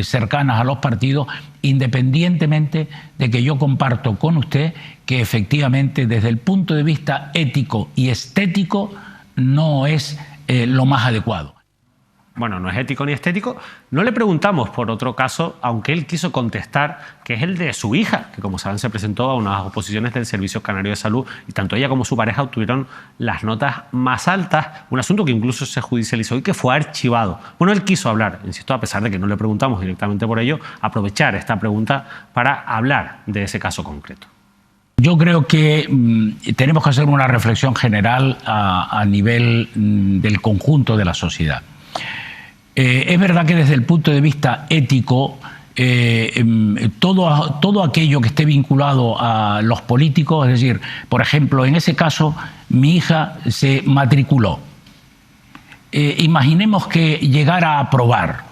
cercanas a los partidos, independientemente de que yo comparto con usted que efectivamente desde el punto de vista ético y estético no es lo más adecuado. Bueno, no es ético ni estético. No le preguntamos por otro caso, aunque él quiso contestar, que es el de su hija, que como saben se presentó a unas oposiciones del Servicio Canario de Salud y tanto ella como su pareja obtuvieron las notas más altas, un asunto que incluso se judicializó y que fue archivado. Bueno, él quiso hablar, insisto, a pesar de que no le preguntamos directamente por ello, aprovechar esta pregunta para hablar de ese caso concreto. Yo creo que tenemos que hacer una reflexión general a nivel del conjunto de la sociedad. Es verdad que desde el punto de vista ético, todo aquello que esté vinculado a los políticos, es decir, por ejemplo, en ese caso, mi hija se matriculó. Imaginemos que llegara a aprobar,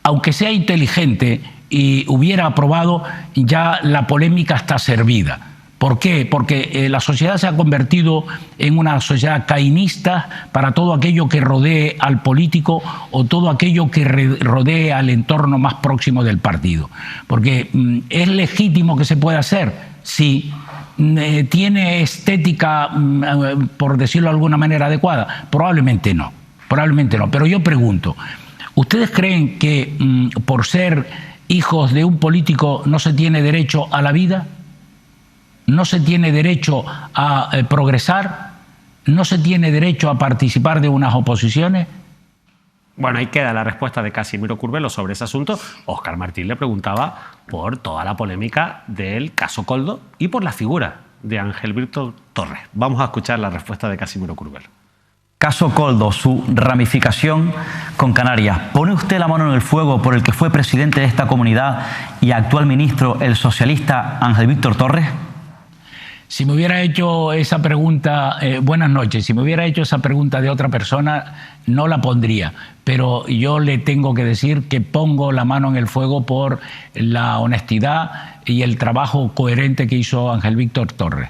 aunque sea inteligente y hubiera aprobado, ya la polémica está servida. ¿Por qué? Porque la sociedad se ha convertido en una sociedad cainista para todo aquello que rodee al político o todo aquello que rodee al entorno más próximo del partido. Porque ¿es legítimo que se pueda hacer? Sí. ¿Tiene estética, por decirlo de alguna manera, adecuada? Probablemente no. Probablemente no. Pero yo pregunto, ¿ustedes creen que por ser hijos de un político no se tiene derecho a la vida? ¿No se tiene derecho a progresar? ¿No se tiene derecho a participar de unas oposiciones? Bueno, ahí queda la respuesta de Casimiro Curbelo sobre ese asunto. Óscar Martín le preguntaba por toda la polémica del caso Koldo y por la figura de Ángel Víctor Torres. Vamos a escuchar la respuesta de Casimiro Curbelo. Caso Koldo, su ramificación con Canarias. ¿Pone usted la mano en el fuego por el que fue presidente de esta comunidad y actual ministro, el socialista Ángel Víctor Torres? Si me hubiera hecho esa pregunta, buenas noches, si me hubiera hecho esa pregunta de otra persona, no la pondría. Pero yo le tengo que decir que pongo la mano en el fuego por la honestidad y el trabajo coherente que hizo Ángel Víctor Torres.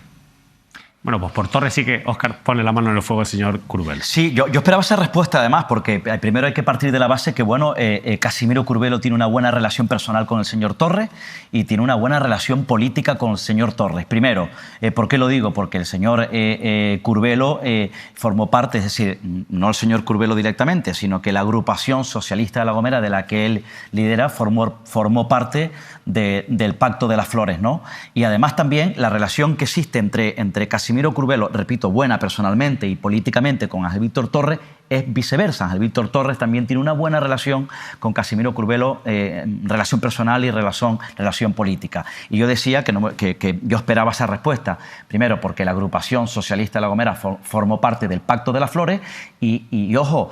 Bueno, pues por Torres sí que Óscar pone la mano en el fuego el señor Curbelo. Sí, yo esperaba esa respuesta además, porque primero hay que partir de la base que, bueno, Casimiro Curbelo tiene una buena relación personal con el señor Torres y tiene una buena relación política con el señor Torres. Primero, ¿por qué lo digo? Porque el señor Curbelo formó parte, es decir, no el señor Curbelo directamente, sino que la agrupación socialista de La Gomera, de la que él lidera, formó parte del Pacto de las Flores, ¿no? Y además también la relación que existe entre Casimiro Curbelo, repito, buena personalmente y políticamente con Ángel Víctor Torres, es viceversa. Ángel Víctor Torres también tiene una buena relación con Casimiro Curbelo, relación personal y relación política. Y yo decía que yo esperaba esa respuesta. Primero, porque la agrupación socialista de La Gomera formó parte del Pacto de las Flores y ojo,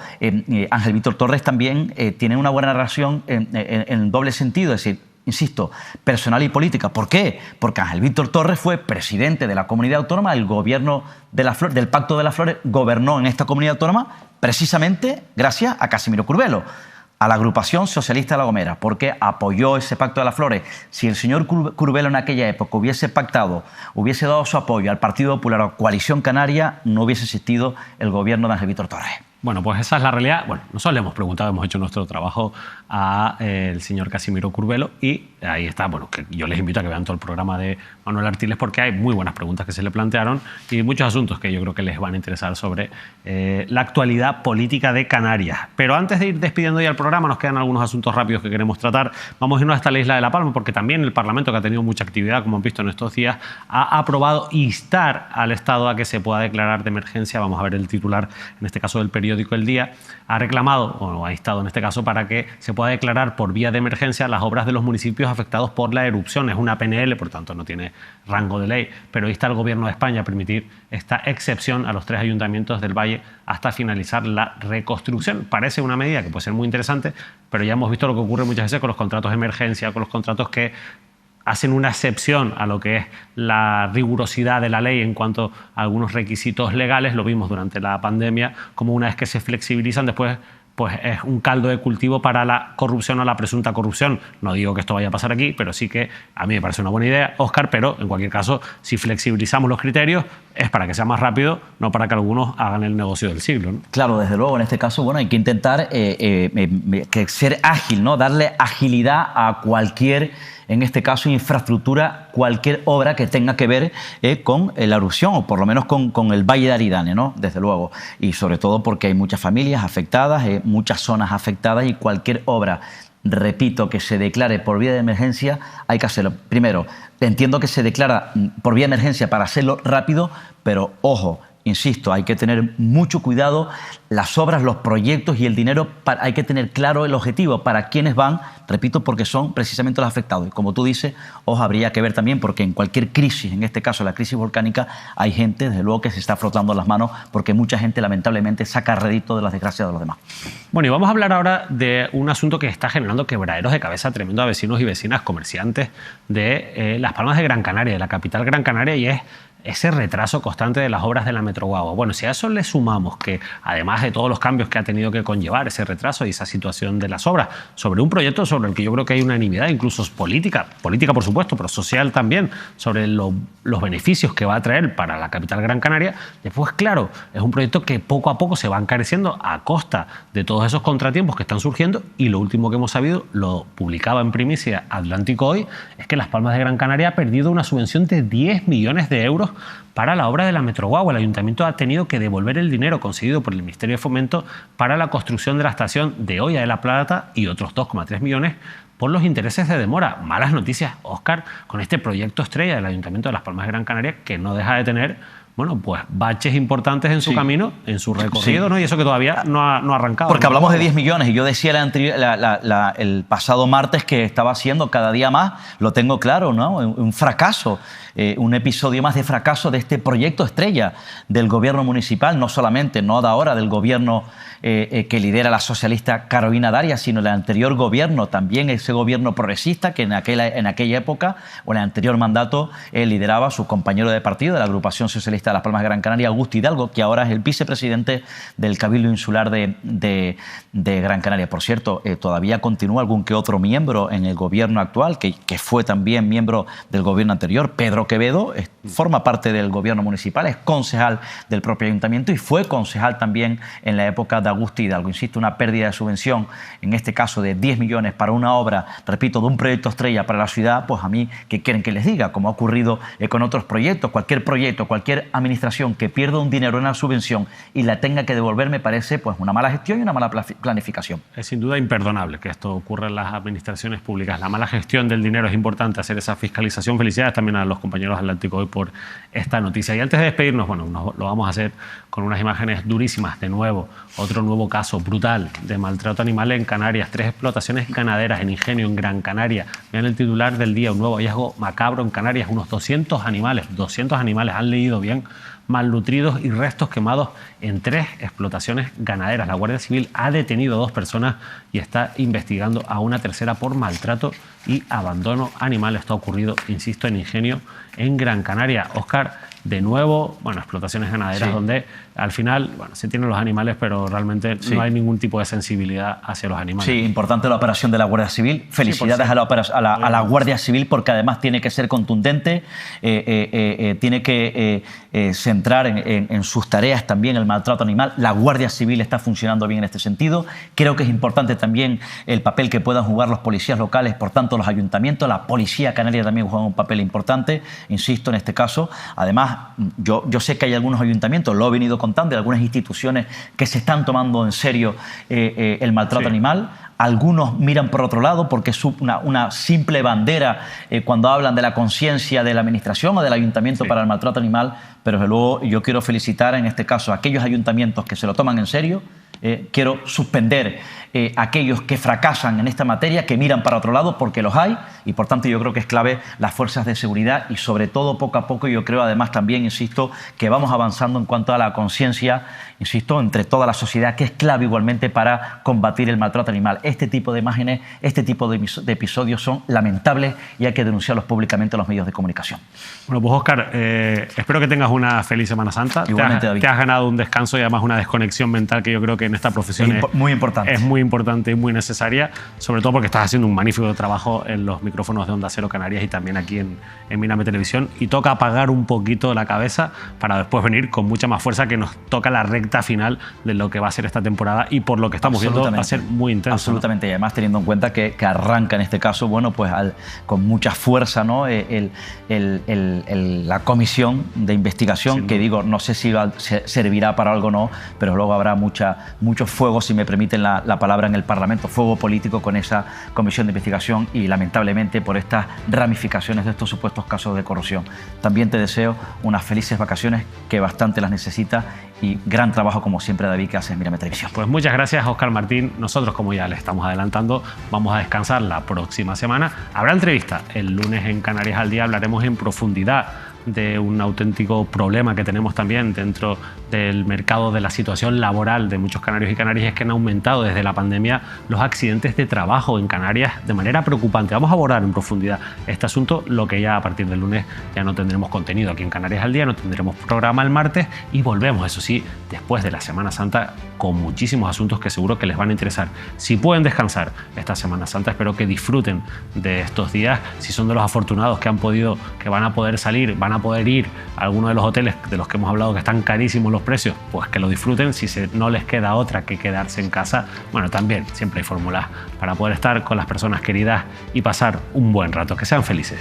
Ángel Víctor Torres también tiene una buena relación en doble sentido, es decir, insisto, personal y política. ¿Por qué? Porque Ángel Víctor Torres fue presidente de la comunidad autónoma, el gobierno del Pacto de las Flores gobernó en esta comunidad autónoma precisamente gracias a Casimiro Curbelo, a la agrupación socialista de La Gomera, porque apoyó ese Pacto de las Flores. Si el señor Curbelo en aquella época hubiese pactado, hubiese dado su apoyo al Partido Popular o Coalición Canaria, no hubiese existido el gobierno de Ángel Víctor Torres. Bueno, pues esa es la realidad. Bueno, nosotros le hemos preguntado, hemos hecho nuestro trabajo al señor Casimiro Curbelo y ahí está, bueno, que yo les invito a que vean todo el programa de Manuel Artiles porque hay muy buenas preguntas que se le plantearon y muchos asuntos que yo creo que les van a interesar sobre la actualidad política de Canarias. Pero antes de ir despidiendo ya el programa, nos quedan algunos asuntos rápidos que queremos tratar. Vamos a irnos hasta la isla de La Palma porque también el Parlamento, que ha tenido mucha actividad, como han visto en estos días, ha aprobado instar al Estado a que se pueda declarar de emergencia. Vamos a ver el titular, en este caso del periódico El Día, ha reclamado, o ha instado en este caso, para que se pueda declarar por vía de emergencia las obras de los municipios afectados por la erupción. Es una PNL, por tanto no tiene rango de ley, pero insta al Gobierno de España a permitir esta excepción a los 3 ayuntamientos del Valle hasta finalizar la reconstrucción. Parece una medida que puede ser muy interesante, pero ya hemos visto lo que ocurre muchas veces con los contratos de emergencia, con los contratos que hacen una excepción a lo que es la rigurosidad de la ley en cuanto a algunos requisitos legales. Lo vimos durante la pandemia, como una vez que se flexibilizan, después pues es un caldo de cultivo para la corrupción o la presunta corrupción. No digo que esto vaya a pasar aquí, pero sí que a mí me parece una buena idea, Óscar, pero en cualquier caso, si flexibilizamos los criterios, es para que sea más rápido, no para que algunos hagan el negocio del siglo, ¿no? Claro, desde luego, en este caso, bueno, hay que intentar que ser ágil, ¿no? Darle agilidad a cualquier, en este caso, infraestructura, cualquier obra que tenga que ver con la erupción, o por lo menos con el Valle de Aridane, ¿no? Desde luego. Y sobre todo porque hay muchas familias afectadas, muchas zonas afectadas, y cualquier obra, repito, que se declare por vía de emergencia, hay que hacerlo. Primero, entiendo que se declara por vía de emergencia para hacerlo rápido, pero ojo, insisto, hay que tener mucho cuidado. Las obras, los proyectos y el dinero, hay que tener claro el objetivo, para quiénes van, repito, porque son precisamente los afectados. Y como tú dices, habría que ver también, porque en cualquier crisis, en este caso la crisis volcánica, hay gente, desde luego, que se está frotando las manos, porque mucha gente lamentablemente saca rédito de las desgracias de los demás. Bueno, y vamos a hablar ahora de un asunto que está generando quebraderos de cabeza tremendo a vecinos y vecinas, comerciantes de Las Palmas de Gran Canaria, de la capital Gran Canaria, y es ese retraso constante de las obras de la Metro Guagua. Bueno, si a eso le sumamos que, además de todos los cambios que ha tenido que conllevar ese retraso y esa situación de las obras, sobre un proyecto sobre el que yo creo que hay unanimidad, incluso política por supuesto, pero social también, sobre los beneficios que va a traer para la capital Gran Canaria, después, claro, es un proyecto que poco a poco se va encareciendo a costa de todos esos contratiempos que están surgiendo, y lo último que hemos sabido, lo publicaba en primicia Atlántico hoy, es que Las Palmas de Gran Canaria ha perdido una subvención de 10 millones de euros para la obra de la Metro Guagua. El Ayuntamiento ha tenido que devolver el dinero conseguido por el Ministerio de Fomento para la construcción de la estación de Hoya de la Plata y otros 2,3 millones por los intereses de demora. Malas noticias, Óscar, con este proyecto estrella del Ayuntamiento de Las Palmas de Gran Canaria, que no deja de tener, bueno, pues baches importantes en su camino, en su recorrido, ¿no? Y eso que todavía no ha arrancado. Porque hablamos de 10 millones y yo decía el pasado martes que estaba siendo cada día más, lo tengo claro, ¿no? Un fracaso, un episodio más de fracaso de este proyecto estrella del gobierno municipal, no solamente, no de ahora, del gobierno que lidera la socialista Carolina Darias, sino el anterior gobierno, también ese gobierno progresista que en aquella época, o en el anterior mandato, lideraba su compañero de partido de la agrupación socialista de Las Palmas de Gran Canaria, Augusto Hidalgo, que ahora es el vicepresidente del Cabildo Insular de Gran Canaria. Por cierto, todavía continúa algún que otro miembro en el gobierno actual, que fue también miembro del gobierno anterior. Pedro Quevedo forma parte del gobierno municipal, es concejal del propio ayuntamiento y fue concejal también en la época de Augusto Hidalgo. Insisto, una pérdida de subvención, en este caso de 10 millones para una obra, repito, de un proyecto estrella para la ciudad, pues a mí, ¿qué quieren que les diga? Como ha ocurrido con otros proyectos, cualquier administración que pierda un dinero en una subvención y la tenga que devolver, me parece pues una mala gestión y una mala planificación. Es sin duda imperdonable que esto ocurra en las administraciones públicas. La mala gestión del dinero, es importante hacer esa fiscalización. Felicidades también a los compañeros Atlántico hoy por esta noticia. Y antes de despedirnos, bueno, lo vamos a hacer con unas imágenes durísimas. De nuevo, otro nuevo caso brutal de maltrato animal en Canarias. 3 explotaciones ganaderas en Ingenio, en Gran Canaria. Vean el titular del día, un nuevo hallazgo macabro en Canarias. Unos 200 animales han leído bien, malnutridos y restos quemados en 3 explotaciones ganaderas. La Guardia Civil ha detenido a 2 personas y está investigando a una tercera por maltrato y abandono animal. Esto ha ocurrido, insisto, en Ingenio, en Gran Canaria. Óscar, de nuevo, bueno, explotaciones ganaderas donde al final, bueno, se tienen los animales, pero realmente no hay ningún tipo de sensibilidad hacia los animales. Sí, importante la operación de la Guardia Civil. Felicidades a la Guardia Civil, porque además tiene que ser contundente, tiene que centrar en sus tareas también el maltrato animal. La Guardia Civil está funcionando bien en este sentido. Creo que es importante también el papel que puedan jugar los policías locales, por tanto los ayuntamientos. La Policía Canaria también juega un papel importante, insisto, en este caso. Además, yo sé que hay algunos ayuntamientos, lo he venido contando, de algunas instituciones que se están tomando en serio el maltrato animal. Algunos miran por otro lado porque es una simple bandera cuando hablan de la conciencia de la administración o del ayuntamiento para el maltrato animal, pero desde luego yo quiero felicitar en este caso a aquellos ayuntamientos que se lo toman en serio. Quiero suspender aquellos que fracasan en esta materia, que miran para otro lado, porque los hay, y por tanto yo creo que es clave las fuerzas de seguridad y sobre todo poco a poco yo creo además también, insisto, que vamos avanzando en cuanto a la conciencia, insisto, entre toda la sociedad, que es clave igualmente para combatir el maltrato animal. Este tipo de imágenes, este tipo de episodios son lamentables y hay que denunciarlos públicamente en los medios de comunicación. Bueno, pues Óscar, espero que tengas una feliz Semana Santa. Igualmente, David. Te has ganado un descanso y además una desconexión mental que yo creo que en esta profesión es muy importante. Es muy importante y muy necesaria, sobre todo porque estás haciendo un magnífico trabajo en los micrófonos de Onda Cero Canarias y también aquí en Mírame Televisión, y toca apagar un poquito la cabeza para después venir con mucha más fuerza, que nos toca la recta final de lo que va a ser esta temporada y por lo que estamos viendo va a ser muy intenso. Absolutamente, ¿no? Y además teniendo en cuenta que arranca en este caso, bueno, pues con mucha fuerza, ¿no? La comisión de investigación, que digo, no sé si servirá para algo o no, pero luego habrá mucha mucho fuego, si me permiten la palabra, en el Parlamento, fuego político con esa comisión de investigación y lamentablemente por estas ramificaciones de estos supuestos casos de corrupción. También te deseo unas felices vacaciones, que bastante las necesitas, y gran trabajo como siempre, David, que haces en Mírame Televisión. Pues muchas gracias, Óscar Martín. Nosotros, como ya le estamos adelantando, vamos a descansar la próxima semana. Habrá entrevista el lunes en Canarias al Día. Hablaremos en profundidad de un auténtico problema que tenemos también dentro del mercado, de la situación laboral de muchos canarios y canarias, es que han aumentado desde la pandemia los accidentes de trabajo en Canarias de manera preocupante. Vamos a abordar en profundidad este asunto, lo que ya a partir del lunes ya no tendremos contenido aquí en Canarias al Día, no tendremos programa el martes y volvemos, eso sí, después de la Semana Santa, con muchísimos asuntos que seguro que les van a interesar. Si pueden descansar esta Semana Santa, espero que disfruten de estos días. Si son de los afortunados que van a poder salir, van a poder ir a alguno de los hoteles de los que hemos hablado que están carísimos los precios, pues que lo disfruten. Si no les queda otra que quedarse en casa, bueno, también siempre hay fórmulas para poder estar con las personas queridas y pasar un buen rato. Que sean felices.